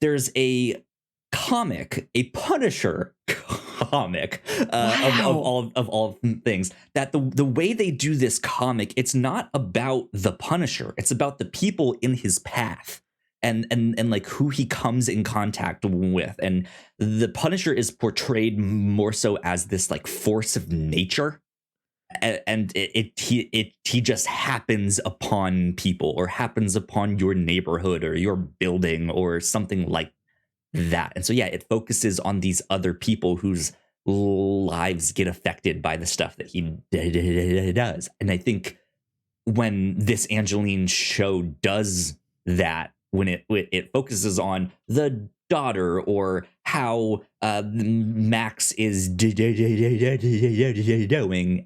there's a comic, a Punisher comic of all things, that the way they do this comic, it's not about the Punisher, it's about the people in his path and like who he comes in contact with. And the Punisher is portrayed more so as this like force of nature, and he just happens upon people, or happens upon your neighborhood or your building or something like that. And so, yeah, it focuses on these other people whose lives get affected by the stuff that he does. And I think when this Angelyne show does that, when it focuses on the daughter, or how Max is doing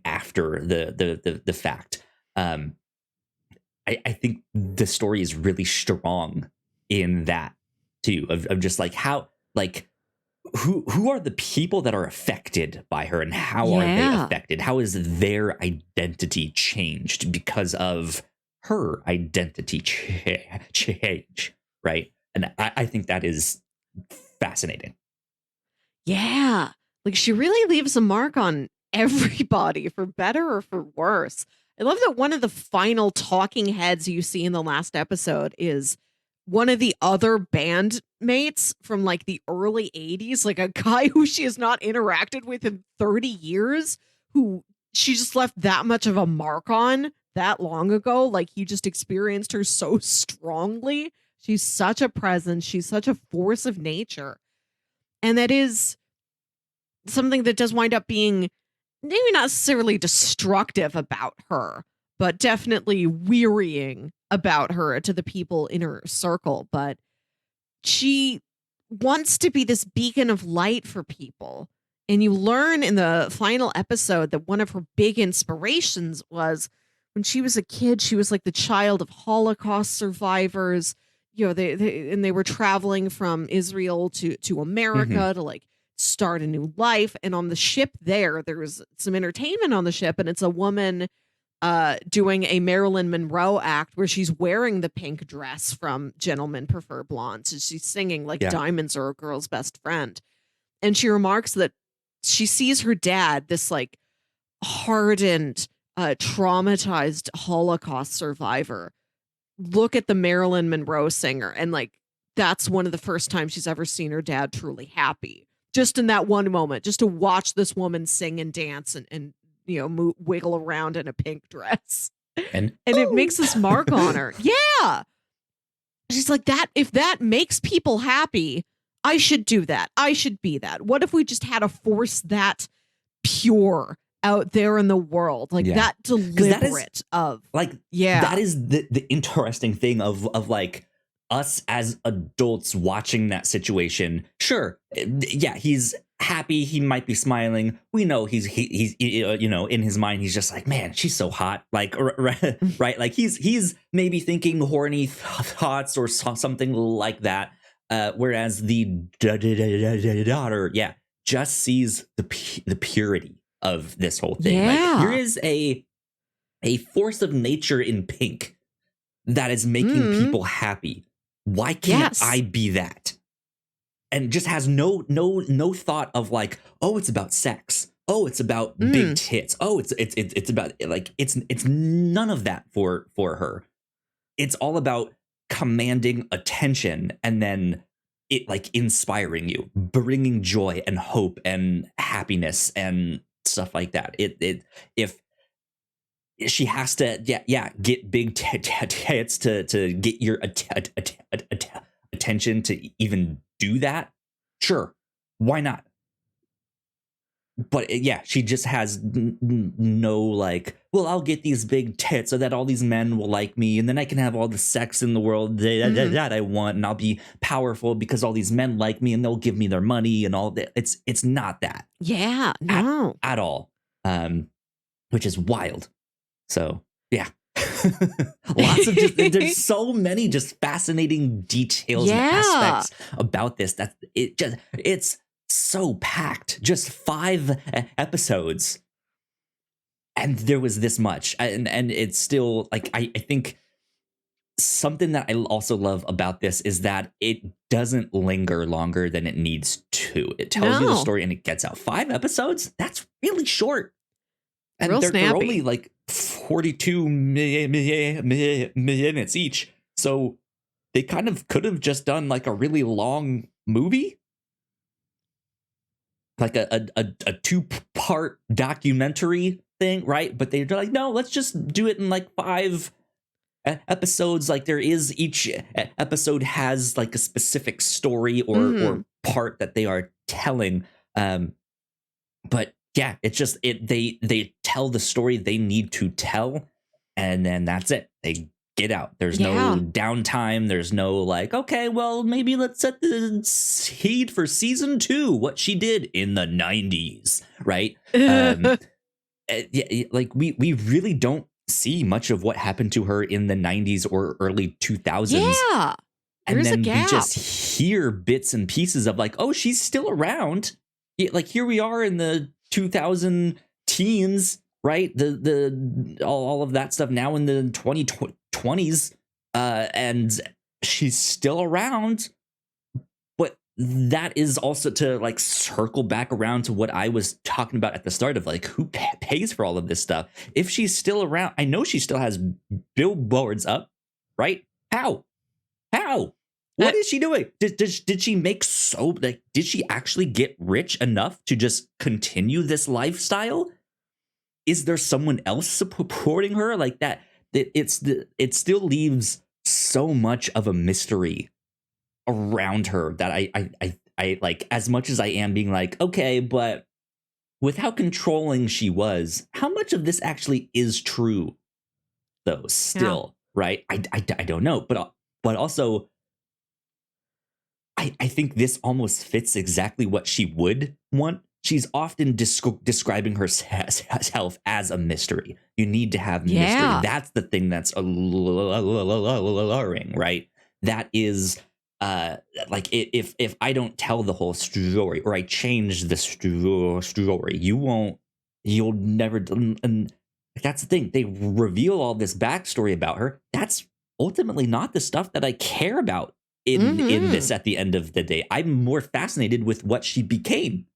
after the fact, I think the story is really strong in that too, of just like how, like, who are the people that are affected by her, and how are they affected? How is their identity changed because of her identity change, right? And I think that is fascinating. Yeah. Like she really leaves a mark on everybody, for better or for worse. I love that one of the final talking heads you see in the last episode is one of the other bandmates from like the early 80s, like a guy who she has not interacted with in 30 years, who she just left that much of a mark on that long ago. Like he just experienced her so strongly. She's such a presence. She's such a force of nature. And that is something that does wind up being maybe not necessarily destructive about her, but definitely wearying about her to the people in her circle. But she wants to be this beacon of light for people. And you learn in the final episode that one of her big inspirations was when she was a kid, she was like the child of Holocaust survivors. they were traveling from Israel to America to like start a new life. And on the ship there's some entertainment on the ship, and it's a woman doing a Marilyn Monroe act where she's wearing the pink dress from Gentlemen Prefer Blondes. And she's singing like Yeah. Diamonds Are a Girl's Best Friend. And she remarks that she sees her dad, this like hardened, traumatized Holocaust survivor, look at the Marilyn Monroe singer, and like that's one of the first times she's ever seen her dad truly happy. Just in that one moment, just to watch this woman sing and dance and wiggle around in a pink dress. And it makes this mark on her. Yeah. She's like, that if that makes people happy, I should do that. I should be that. What if we just had a force that pure out there in the world? Like that deliberate that is the interesting thing of like us as adults watching that situation. Sure. Yeah, he's happy, he might be smiling, we know he's in his mind he's just like, man, she's so hot, like right, like he's maybe thinking horny thoughts or something like that, whereas the daughter just sees the purity of this whole thing. Like, here is a force of nature in pink that is making people happy. Why can't I be that? And just has no thought of like, oh, it's about sex. Oh, it's about big tits. Oh, it's about like it's none of that for her. It's all about commanding attention and then it like inspiring you, bringing joy and hope and happiness and stuff like that. If she has to get big tits to get your attention to even do that, sure, why not? But she just has no like, well, I'll get these big tits so that all these men will like me, and then I can have all the sex in the world that I want, and I'll be powerful because all these men like me, and they'll give me their money and all that. It's not that. Yeah, no, at all. Which is wild. So yeah. Lots of there's so many just fascinating details and aspects about this that it's so packed. Just 5 episodes and there was this much, and it's still like I think something that I also love about this is that it doesn't linger longer than it needs to. It tells you the story and it gets out. 5 episodes, that's really short. And they're only like 42 minutes each. So they kind of could have just done like a really long movie. Like a 2-part documentary thing, right? But they're like, no, let's just do it in like 5 episodes. Like there is, each episode has like a specific story or part that they are telling. But yeah, it's just they tell the story they need to tell, and then that's it. They get out. There's no downtime. There's no like, okay, well, maybe let's set the seed for season 2, what she did in the 90s, right? Like we really don't see much of what happened to her in the 90s or early 2000s. Yeah. And then we just hear bits and pieces of like, oh, she's still around. Like here we are in the 2000 teens, right? The all of that stuff now in the 2020s, and she's still around. But that is also to like circle back around to what I was talking about at the start of like, who pays for all of this stuff? If she's still around, I know she still has billboards up, right? How? What is she doing? Did she make did she actually get rich enough to just continue this lifestyle? Is there someone else supporting her like that? It still leaves so much of a mystery around her that I like, as much as I am being like, okay, but with how controlling she was, how much of this actually is true though still, right? I don't know, but also I think this almost fits exactly what she would want. She's often describing herself as a mystery. You need to have mystery. That's the thing that's alluring, right? that is like if I don't tell the whole story or I change the story, you'll never. And that's the thing. They reveal all this backstory about her. That's ultimately not the stuff that I care about in this at the end of the day. I'm more fascinated with what she became.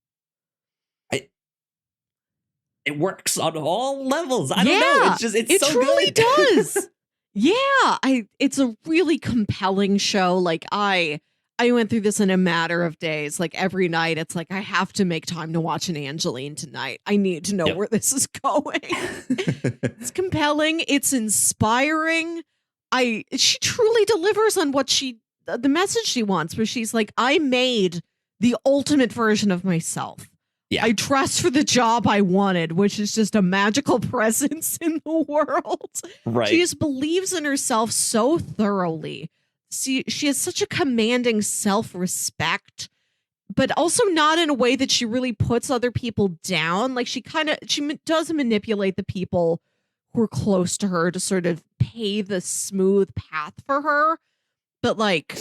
It works on all levels. I don't know. It's it so truly good. does. It's a really compelling show. Like I went through this in a matter of days. Like every night, it's like I have to make time to watch an Angelyne tonight. I need to know where this is going. It's compelling. It's inspiring. She truly delivers on what the message she wants, where she's like, I made the ultimate version of myself. Yeah. I dressed for the job I wanted, which is just a magical presence in the world. Right. She just believes in herself so thoroughly. She has such a commanding self-respect, but also not in a way that she really puts other people down. Like she does manipulate the people who are close to her to sort of pave the smooth path for her. But like,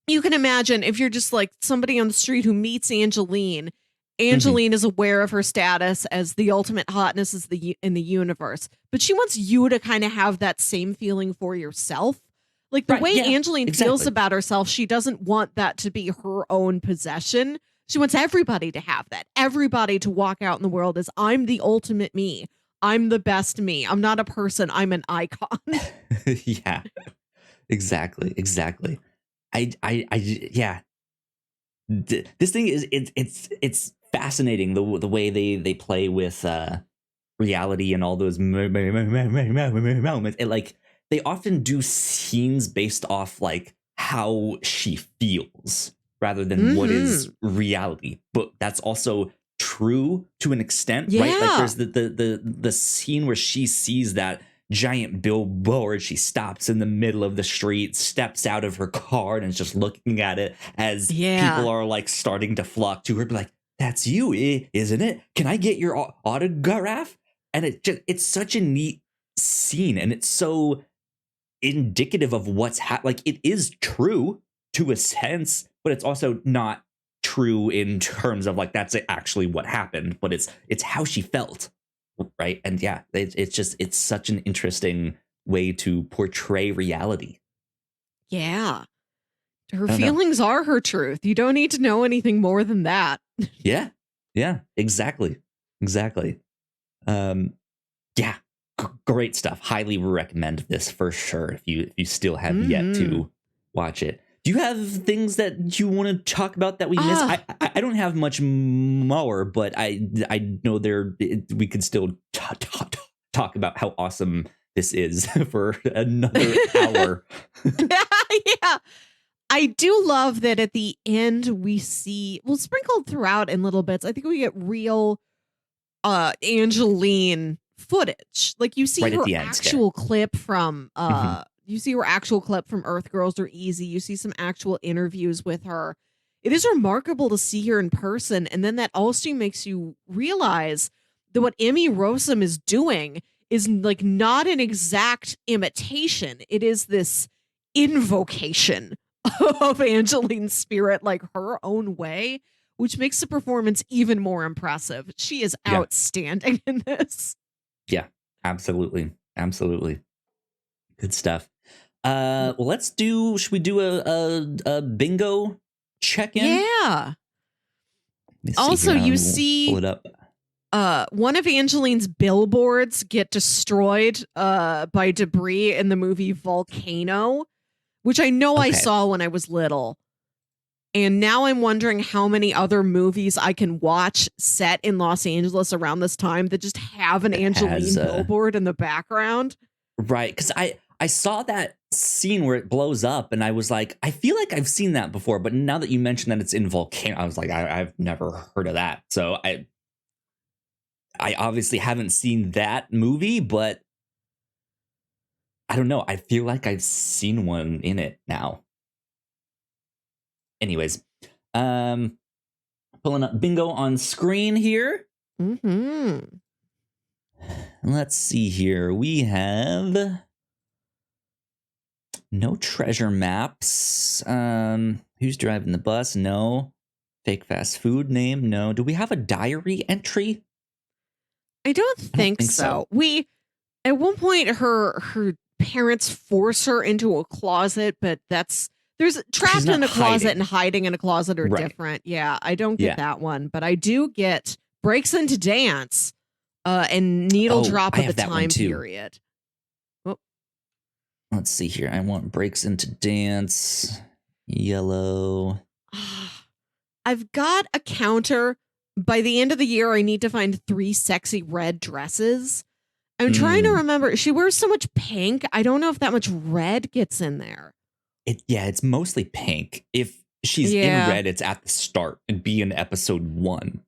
you can imagine if you're just like somebody on the street who meets Angelyne. Angelyne is aware of her status as the ultimate hotness in the universe, but she wants you to kind of have that same feeling for yourself. Like the way Angelyne feels about herself, she doesn't want that to be her own possession. She wants everybody to have that. Everybody to walk out in the world as I'm the ultimate me. I'm the best me. I'm not a person. I'm an icon. Yeah, exactly. Yeah. This thing is it's fascinating the way they play with reality and all those moments. Like they often do scenes based off like how she feels rather than what is reality. But that's also true to an extent, right? Like there's the scene where she sees that giant billboard. She stops in the middle of the street, steps out of her car, and is just looking at it as people are like starting to flock to her. Be like, "That's you, isn't it? Can I get your autograph?" And it's such a neat scene, and it's so indicative of what's like it is true to a sense, but it's also not true in terms of like that's actually what happened. But it's how she felt. Right. And yeah, it's such an interesting way to portray reality. Yeah. Her feelings are her truth. You don't need to know anything more than that. Yeah. Yeah, exactly. Yeah. Great stuff. Highly recommend this for sure. If you still have yet to watch it. Do you have things that you want to talk about that we missed? I don't have much more, but I know we could still talk about how awesome this is for another hour. Yeah. I do love that at the end we see, well, sprinkled throughout in little bits, I think we get real Angelyne footage. Like you see right her at the end, actual clip from you see her actual clip from Earth Girls Are Easy. You see some actual interviews with her. It is remarkable to see her in person. And then that also makes you realize that what Emmy Rossum is doing is like not an exact imitation. It is this invocation of Angelyne's spirit, like her own way, which makes the performance even more impressive. She is outstanding in this. Yeah, absolutely. Good stuff. Well, should we do a bingo check-in? Yeah. Also, you see pull it up. One of Angelyne's billboards get destroyed by debris in the movie Volcano, which I know I saw when I was little. And now I'm wondering how many other movies I can watch set in Los Angeles around this time that just have an Angelyne billboard in the background. Right, because I saw that scene where it blows up, and I was like, I feel like I've seen that before, but now that you mentioned that it's in Volcano, I was like, I've never heard of that. So I obviously haven't seen that movie, but I don't know. I feel like I've seen one in it now. Anyways, pulling up bingo on screen here. Let's see here. We have No treasure maps. Who's driving the bus? No. Fake fast food name? No. Do we have a diary entry? I don't I don't think think so. so. We at one point her parents force her into a closet, but there's She's trapped not in a closet hiding. and hiding in a closet are Right. different. Yeah, I don't get Yeah. that one, but I do get breaks into dance and needle Oh, drop I of the have that one time too. period. Oh, Let's see here. I want breaks into dance. Yellow. I've got a counter. By the end of the year, I need to find 3 sexy red dresses. I'm trying to remember. She wears so much pink. I don't know if that much red gets in there. It's mostly pink. If she's in Yeah. red, it's at the start. It'd be in episode 1.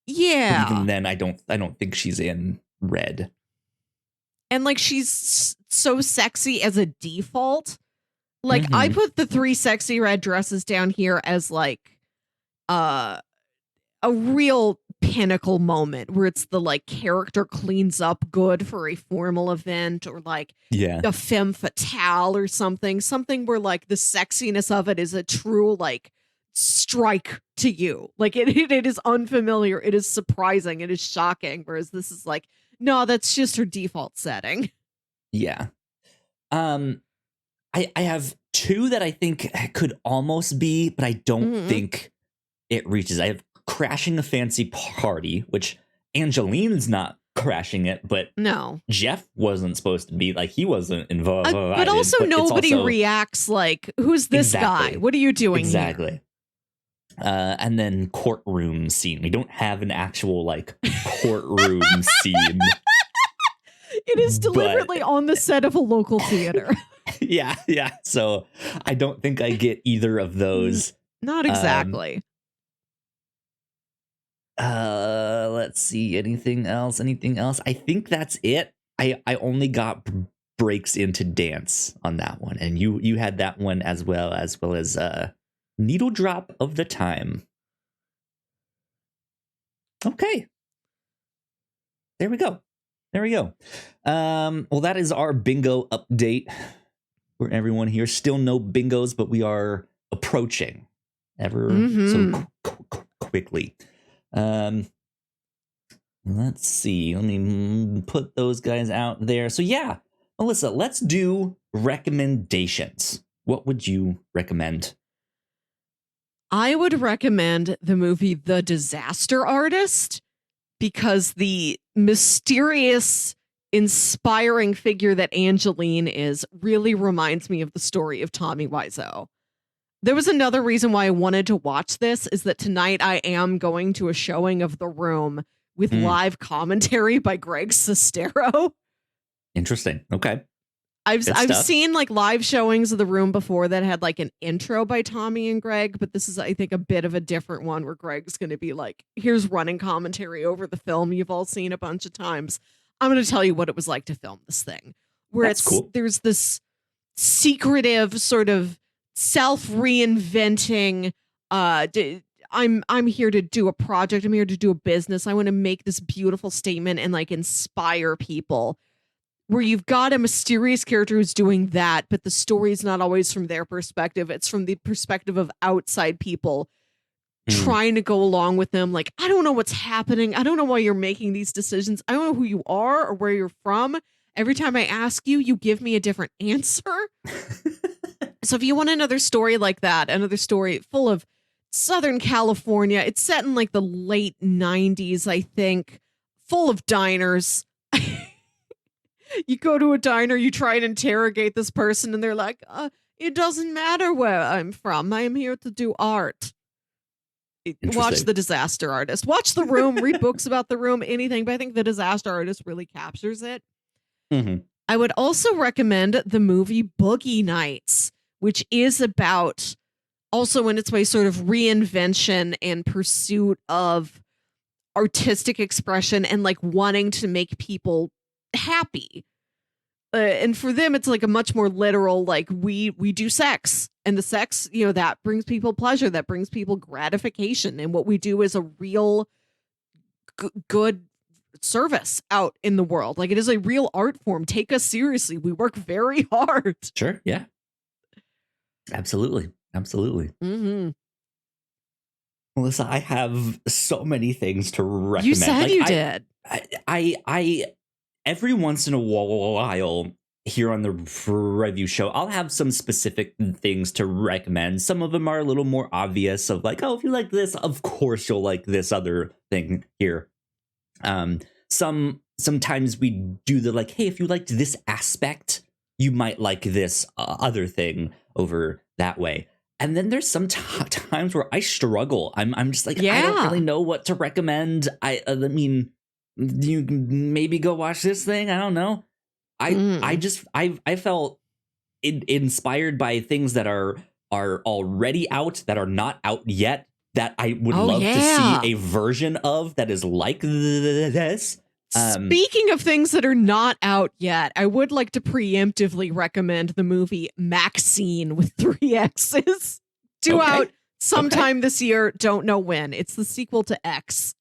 Yeah. But even then, I don't think she's in red. And like she's so sexy as a default. Like I put the 3 sexy red dresses down here as like a real pinnacle moment where it's the like character cleans up good for a formal event or like a femme fatale or something where like the sexiness of it is a true like strike to you. Like it is unfamiliar, it is surprising, it is shocking, whereas this is like, no, that's just her default setting. Yeah. I have 2 that I think could almost be, but I don't think it reaches. I have Crashing a Fancy Party, which Angelyne's not crashing it, but no, Jeff wasn't supposed to be, like, he wasn't involved. but also nobody reacts like, who's this guy? What are you doing here? And then courtroom scene. We don't have an actual like courtroom scene. It is deliberately on the set of a local theater. Yeah. So I don't think I get either of those. Not exactly. Let's see. Anything else? I think that's it. I only got breaks into dance on that one, and you had that one as well as needle drop of the time. Okay. There we go. Well, that is our bingo update for everyone here. Still no bingos, but we are approaching ever so quickly. Let's see. Let me put those guys out there. So yeah, Melissa, let's do recommendations. What would you recommend? I would recommend the movie The Disaster Artist because the mysterious, inspiring figure that Angelyne is really reminds me of the story of Tommy Wiseau. There was another reason why I wanted to watch this is that tonight I am going to a showing of The Room with live commentary by Greg Sestero. Interesting. Okay. I've seen like live showings of The Room before that had like an intro by Tommy and Greg, but this is, I think, a bit of a different one where Greg's going to be like, here's running commentary over the film you've all seen a bunch of times. I'm going to tell you what it was like to film this thing. Where That's cool. There's this secretive sort of self-reinventing, I'm here to do a project. I'm here to do a business. I want to make this beautiful statement and like inspire people. Where you've got a mysterious character who's doing that, but the story's not always from their perspective. It's from the perspective of outside people trying to go along with them. Like, I don't know what's happening. I don't know why you're making these decisions. I don't know who you are or where you're from. Every time I ask you, you give me a different answer. So if you want another story like that, another story full of Southern California, it's set in like the late 90s, I think, full of diners. You go to a diner, you try and interrogate this person, and they're like, it doesn't matter where I'm from. I am here to do art. Watch The Disaster Artist. Watch The Room, read books about The Room, anything, but I think The Disaster Artist really captures it. I would also recommend the movie Boogie Nights, which is about, also in its way, sort of reinvention and pursuit of artistic expression and like wanting to make people happy. And for them, it's like a much more literal, like we do sex, and the sex, that brings people pleasure, that brings people gratification. And what we do is a real good service out in the world. Like it is a real art form. Take us seriously. We work very hard. Sure. Yeah. Absolutely. Absolutely. Mm-hmm. Melissa, I have so many things to You recommend. said Like you did. I every once in a while here on the review show, I'll have some specific things to recommend. Some of them are a little more obvious of like, oh, if you like this, of course you'll like this other thing here. Sometimes we do the like, hey, if you liked this aspect, you might like this other thing over that way. And then there's some times where I struggle. I'm just like, I don't really Yeah. know what to recommend. I mean, you maybe go watch this thing. I don't know. I Mm. just I felt inspired by things that are already out, that are not out yet, that I would Oh, love to see yeah. a version of that is like this. Speaking of things that are not out yet, I would like to preemptively recommend the movie Maxine with 3 X's. Due out Okay. Okay. sometime this year. Don't know when. It's the sequel to X.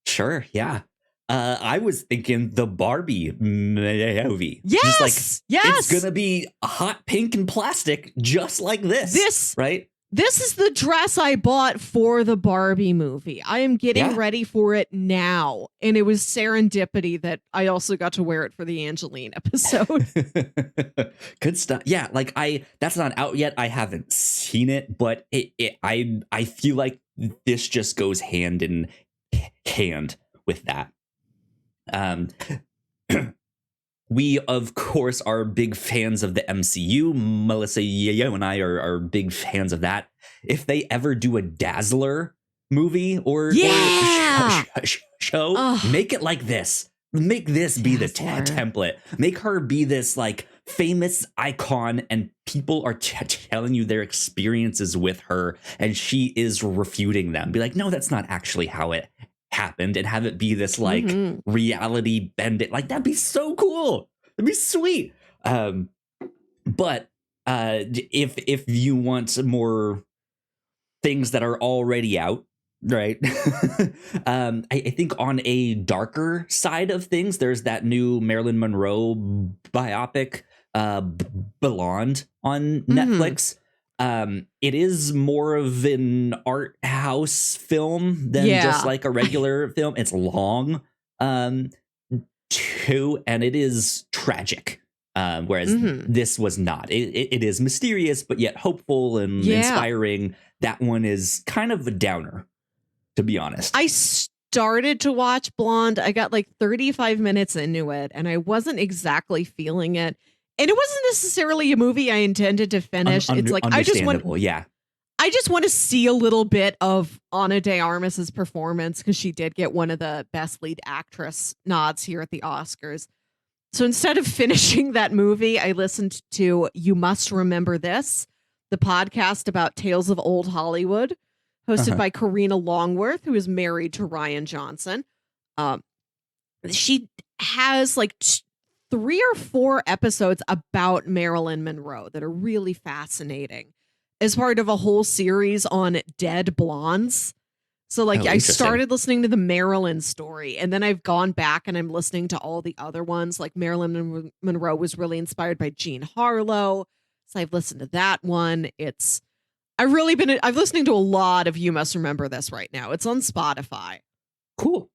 Sure. Yeah. I was thinking the Barbie movie. Just like Yes. it's Yes. gonna be hot pink and plastic, just like This right? This is the dress I bought for the Barbie movie. I am getting Yeah. ready for it now. And it was serendipity that I also got to wear it for the Angelyne episode. Good stuff. Yeah, like that's not out yet. I haven't seen it, but I feel like this just goes hand in hand with that. Um we of course are big fans of the MCU. Melissa, you and I are big fans of that. If they ever do a Dazzler movie or Yeah. show, Ugh. make it like this. Make this be the Dazzler. template. Make her be this like famous icon, and people are telling you their experiences with her, and she is refuting them. Be like, no, that's not actually how it happened, and have it be this like Mhm. reality bend it. Like that'd be so cool. That'd be sweet. But if you want more things that are already out, right? I think on a darker side of things, there's that new Marilyn Monroe biopic, Blonde, on Netflix. It is more of an art house film than just Yeah. like a regular film. It's long, too, and it is tragic. Whereas Mhm. this was not. It is mysterious, but yet hopeful and Yeah. inspiring. That one is kind of a downer, to be honest. I started to watch Blonde. I got like 35 minutes into it and I wasn't exactly feeling it. And it wasn't necessarily a movie I intended to finish. It's like Understandable, yeah. I just want to see a little bit of Ana de Armas's performance because she did get one of the best lead actress nods here at the Oscars. So instead of finishing that movie, I listened to You Must Remember This, the podcast about tales of old Hollywood, hosted by Karina Longworth, who is married to Ryan Johnson. She has like 3 or 4 episodes about Marilyn Monroe that are really fascinating as part of a whole series on dead blondes. So like I started listening to the Marilyn story and then I've gone back and I'm listening to all the other ones. Like Marilyn Monroe was really inspired by Jean Harlow. So I've listened to that one. I've listening to a lot of You Must Remember This right now. It's on Spotify. Cool.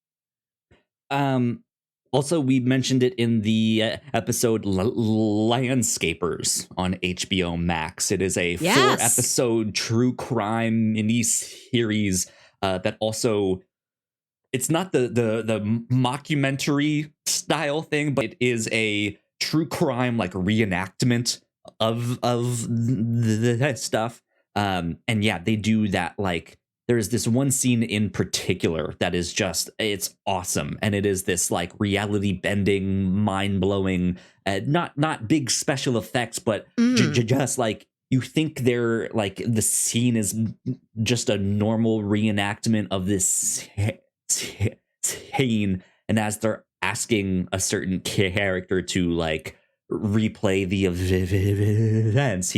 Also, we mentioned it in the episode Landscapers on HBO Max. It is a 4-episode true crime mini series that also, it's not the mockumentary style thing, but it is a true crime like reenactment of the stuff. And yeah, they do that. Like there's this one scene in particular that is just, it's awesome, and it is this like reality bending, mind blowing, not big special effects, but just like you think they're like the scene is just a normal reenactment of this scene, and as they're asking a certain character to like replay the events,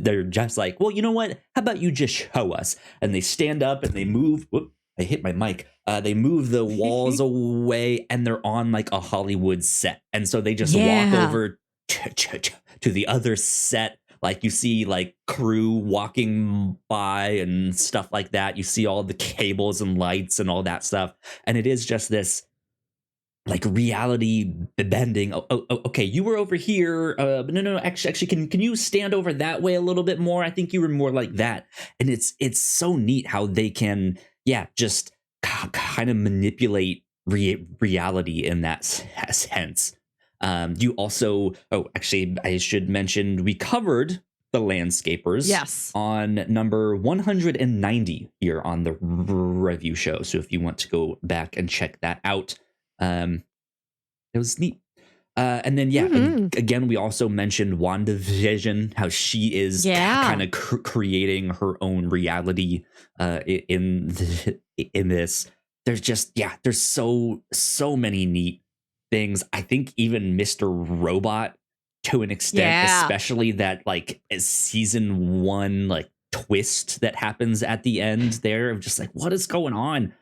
they're just like, well, you know what, how about you just show us? And they stand up and they move. Whoop, I hit my mic. They move the walls away and they're on like a Hollywood set, and so they just walk over to the other set Like you see like crew walking by and stuff like that. You see all the cables and lights and all that stuff. And it is just this like reality bending. Okay, you were over here. But no. Actually, can you stand over that way a little bit more? I think you were more like that. And it's so neat how they can, just kind of manipulate reality in that sense. You also, actually, I should mention we covered the landscapers. Yes. On number 190 here on the review show. So if you want to go back and check that out. It was neat. And then, again, we also mentioned WandaVision, how she is kind of creating her own reality in this. There's just, there's so many neat things. I think even Mr. Robot, to an extent, especially that like season 1 like twist that happens at the end there of just like, what is going on?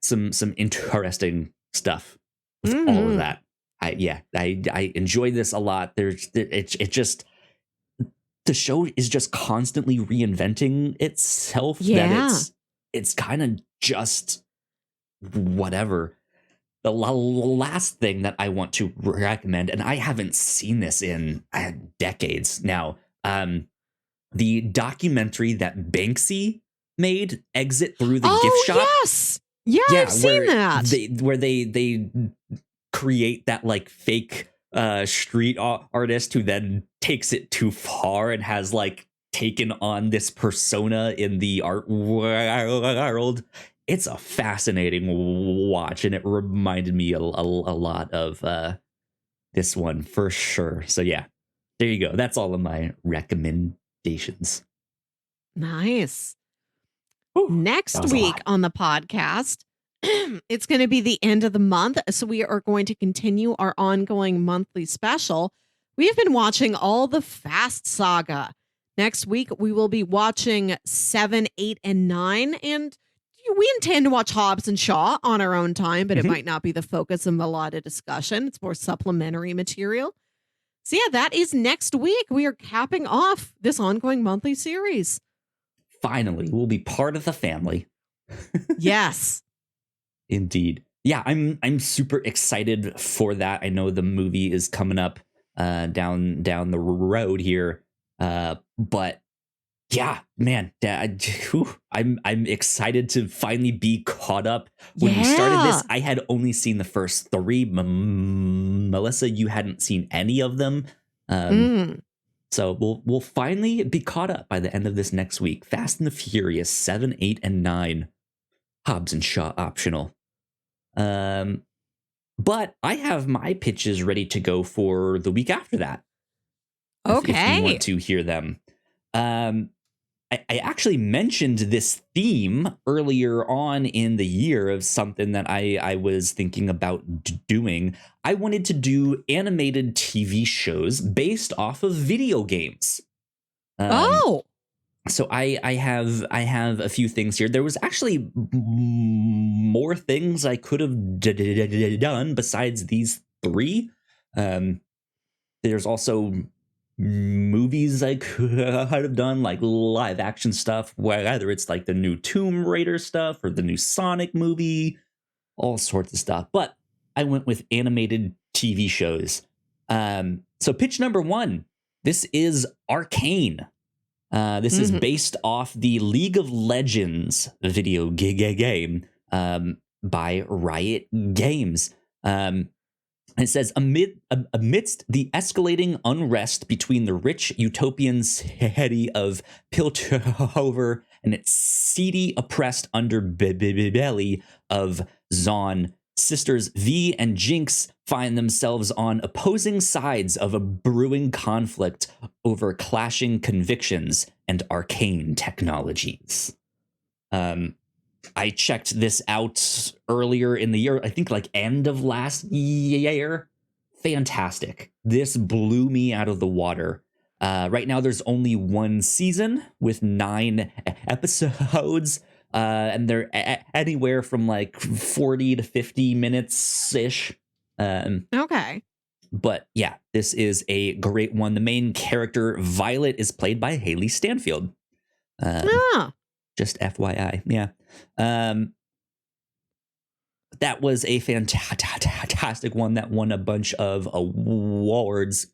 Some interesting stuff with all of that. I enjoy this a lot. It just, the show is just constantly reinventing itself. That it's kind of just whatever. The last thing that I want to recommend, and I haven't seen this in decades now, the documentary that Banksy made, Exit Through the Gift Shop. Yes. Yeah, I've seen that. Where they create that like fake street artist who then takes it too far and has like taken on this persona in the art world. It's a fascinating watch, and it reminded me a lot of this one for sure. So yeah, there you go. That's all of my recommendations. Nice. Next week on the podcast, it's going to be the end of the month, so we are going to continue our ongoing monthly special. We have been watching all the Fast saga. Next week, we will be watching 7, 8, and 9, and we intend to watch Hobbs and Shaw on our own time, but it might not be the focus of a lot of discussion. It's more supplementary material. So yeah, that is next week. We are capping off this ongoing monthly series. Finally, we'll be part of the family. Yes. Indeed. Yeah, I'm super excited for that. I know the movie is coming up down the road here. But yeah, man, I'm excited to finally be caught up. When we started this, I had only seen the first 3. Melissa, you hadn't seen any of them. So we'll finally be caught up by the end of this next week. Fast and the Furious 7, 8, and 9. Hobbs and Shaw optional. But I have my pitches ready to go for the week after that. Okay. If you want to hear them. I actually mentioned this theme earlier on in the year of something that I was thinking about doing. I wanted to do animated TV shows based off of video games. So I have a few things here. There was actually more things I could have done besides these 3. There's also movies I could have done, like live action stuff, whether it's like the new Tomb Raider stuff or the new Sonic movie, all sorts of stuff. But I went with animated TV shows. So pitch number 1, this is Arcane. This is based off the League of Legends video game by Riot Games. It says, amidst the escalating unrest between the rich utopian city of Piltover and its seedy, oppressed underbelly of Zon, sisters V and Jinx find themselves on opposing sides of a brewing conflict over clashing convictions and arcane technologies. I checked this out earlier in the year, I think like end of last year. Fantastic. This blew me out of the water. Right now there's only 1 season with 9 episodes. And they're anywhere from like 40 to 50 minutes ish. Okay. But yeah, this is a great one. The main character, Violet, is played by Haley Stanfield. Ah. Just FYI. Yeah. That was a fantastic one that won a bunch of awards.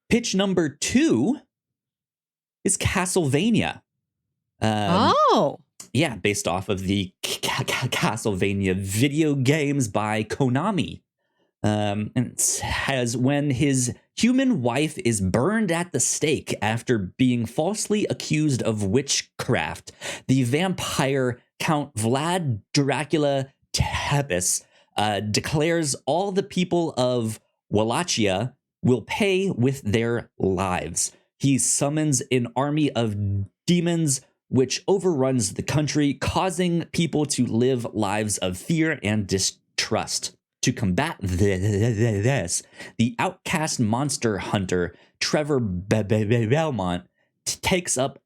Pitch number 2 is Castlevania. Yeah, based off of the Castlevania video games by Konami. And it says, when his human wife is burned at the stake after being falsely accused of witchcraft, the vampire Count Vlad Dracula Tepes declares all the people of Wallachia will pay with their lives. He summons an army of demons which overruns the country, causing people to live lives of fear and distrust. To combat this, the outcast monster hunter Trevor Belmont takes up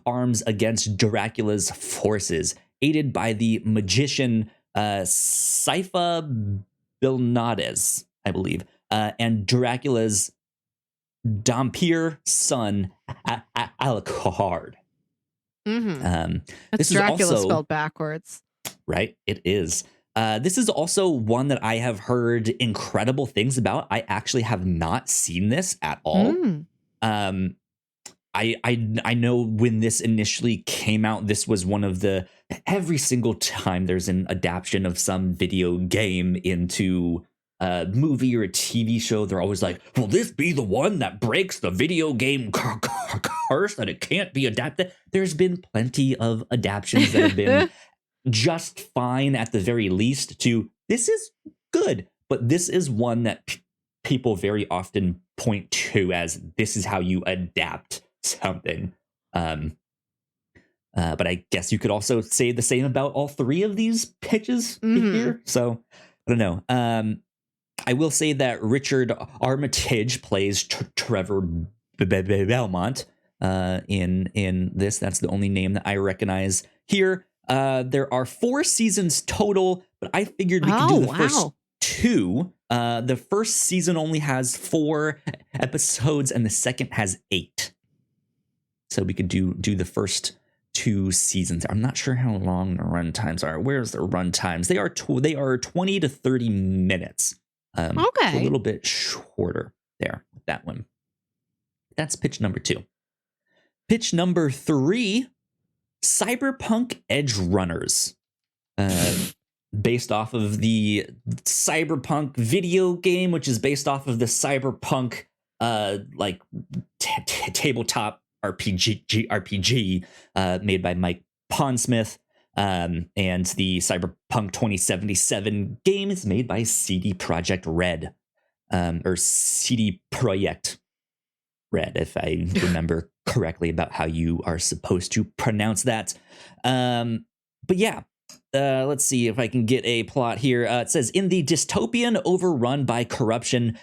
arms against Dracula's forces, aided by the magician Sypha Bilnades, I believe, and Dracula's Dhampir son Alucard. That's Dracula spelled backwards. Right, it is. This is also one that I have heard incredible things about. I actually have not seen this at all. I know when this initially came out, this was one of the, every single time there's an adaptation of some video game into a movie or a TV show, they're always like, will this be the one that breaks the video game curse that it can't be adapted? There's been plenty of adaptations that have been just fine at the very least to this is good, but this is one that people very often point to as this is how you adapt something. But I guess you could also say the same about all 3 of these pitches here. So I don't know. I will say that Richard Armitage plays Trevor Belmont in this. That's the only name that I recognize here. There are 4 seasons total, but I figured we could do the first 2. The first season only has 4 episodes, and the second has 8. So we could do the first 2 seasons. I'm not sure how long the run times are. Where's the run times? They are 20 to 30 minutes. A little bit shorter there with that one. That's pitch number 2. Pitch number 3. Cyberpunk Edge Runners, based off of the Cyberpunk video game, which is based off of the Cyberpunk tabletop RPG made by Mike Pondsmith, and the Cyberpunk 2077 game is made by CD Projekt Red, or CD Projekt Red, if I remember correctly about how you are supposed to pronounce that. But yeah, let's see if I can get a plot here. It says, in the dystopian overrun by corruption,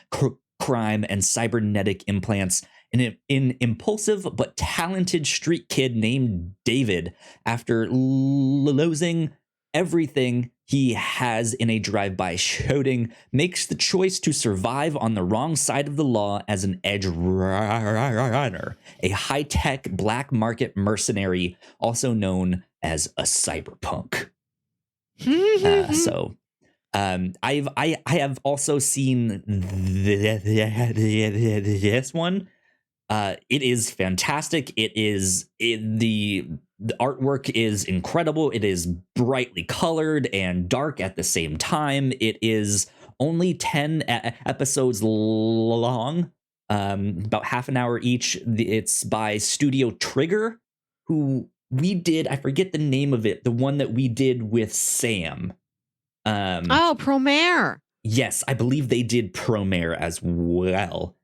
crime, and cybernetic implants, an impulsive but talented street kid named David, after losing everything he has in a drive-by shooting, makes the choice to survive on the wrong side of the law as an edge runner, a high-tech black market mercenary, also known as a cyberpunk. I have also seen this one. It is fantastic. The artwork is incredible. It is brightly colored and dark at the same time. It is only 10 episodes long, about half an hour each. It's by Studio Trigger, who we did, I forget the name of it, the one that we did with Sam. Promare. Yes, I believe they did Promare as well.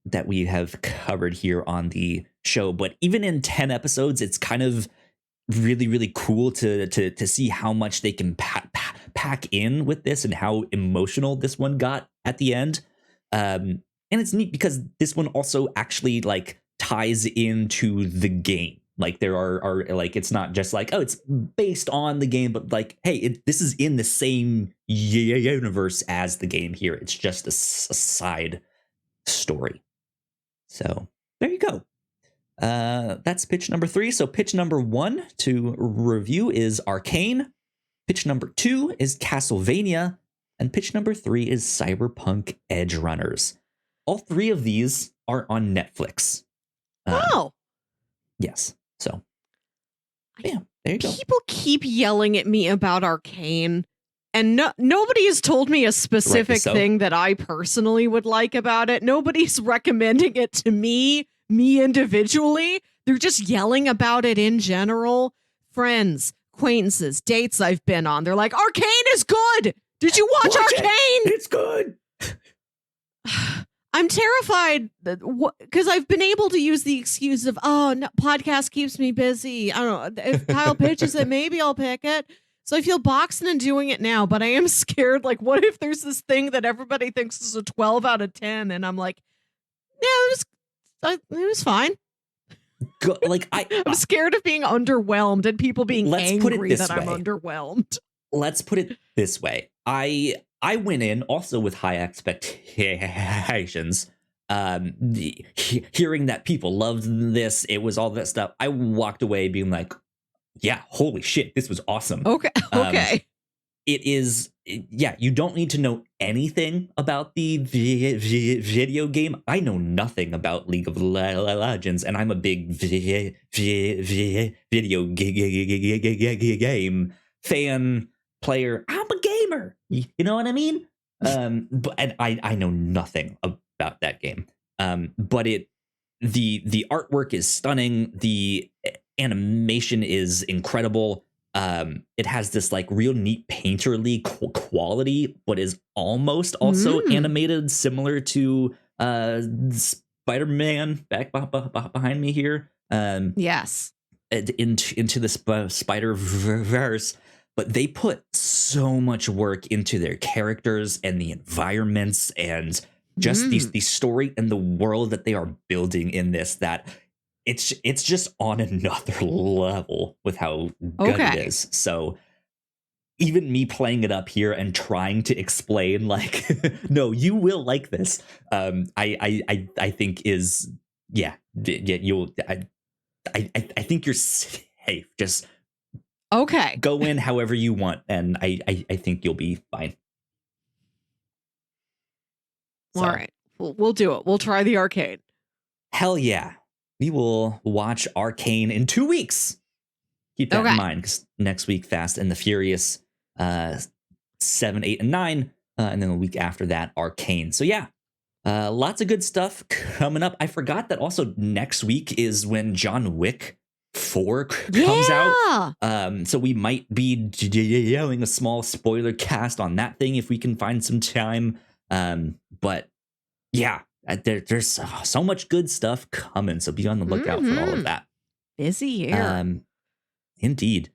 That we have covered here on the show. But even in 10 episodes, it's kind of really, really cool to see how much they can pack in with this and how emotional this one got at the end. And it's neat because this one also actually like ties into the game. Like there are like, it's not just like, oh, it's based on the game, but like, hey, this is in the same universe as the game here. It's just a side story. So there you go. That's pitch number 3. So pitch number 1 to review is Arcane. Pitch number 2 is Castlevania. And pitch number 3 is Cyberpunk Edge Runners. All 3 of these are on Netflix. Yes. So, yeah, there you go. People keep yelling at me about Arcane, and nobody has told me a specific thing that I personally would like about it. Nobody's recommending it to me individually. They're just yelling about it in general. Friends, acquaintances, dates I've been on. They're like, Arcane is good. Did you watch Arcane? It's good. I'm terrified because I've been able to use the excuse of, oh, no, podcast keeps me busy. I don't know. If Kyle pitches it, maybe I'll pick it. So I feel boxing and doing it now, but I am scared. Like, what if there's this thing that everybody thinks is a 12 out of 10? And I'm like, yeah, it was fine. I'm scared of being underwhelmed and people being angry that I'm underwhelmed. Let's put it this way. I went in also with high expectations. Hearing that people loved this, it was all that stuff. I walked away being like, yeah, holy shit, this was awesome. Okay. It is, yeah, you don't need to know anything about the video game. I know nothing about League of Legends, and I'm a big video game fan player. I'm a gamer. You know what I mean? But and I know nothing about that game. But the artwork is stunning. The animation is incredible. It has this like real neat painterly quality, but is almost also animated, similar to Spider-Man back behind me here. Yes, into the Spider-Verse. But they put so much work into their characters and the environments and just the story and the world that they are building in this, that it's just on another level with how good it is. So even me playing it up here and trying to explain, like, no, you will like this. I think is you'll. I think you're safe. Just. Okay. Go in however you want, and I think you'll be fine. So. All right. We'll do it. We'll try the Arcane. Hell yeah. We will watch Arcane in 2 weeks. Keep that in mind, because next week, Fast and the Furious 7, 8, and 9. And then the week after that, Arcane. So yeah, lots of good stuff coming up. I forgot that also next week is when John Wick 4 comes out. So we might be doing a small spoiler cast on that thing if we can find some time. But yeah, there's so much good stuff coming. So be on the lookout for all of that. Busy year. Indeed.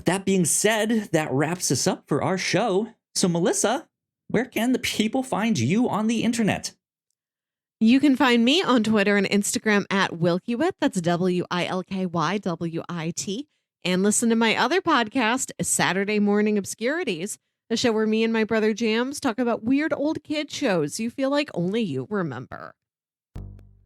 That being said, that wraps us up for our show. So Melissa, where can the people find you on the internet? You can find me on Twitter and Instagram at Wilkywit. That's WILKYWIT. And listen to my other podcast, Saturday Morning Obscurities, a show where me and my brother Jams talk about weird old kid shows you feel like only you remember.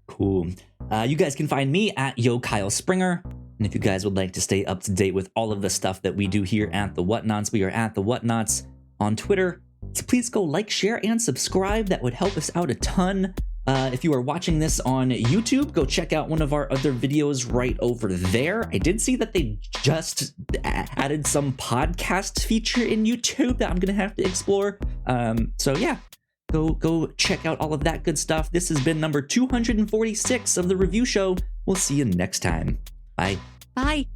Cool. You guys can find me at Yo Kyle Springer. And if you guys would like to stay up to date with all of the stuff that we do here at the Whatnauts, we are at the Whatnauts on Twitter. So please go like, share, and subscribe. That would help us out a ton. If you are watching this on YouTube, go check out one of our other videos right over there. I did see that they just added some podcast feature in YouTube that I'm going to have to explore. So yeah, go check out all of that good stuff. This has been number 246 of the review show. We'll see you next time. Bye. Bye.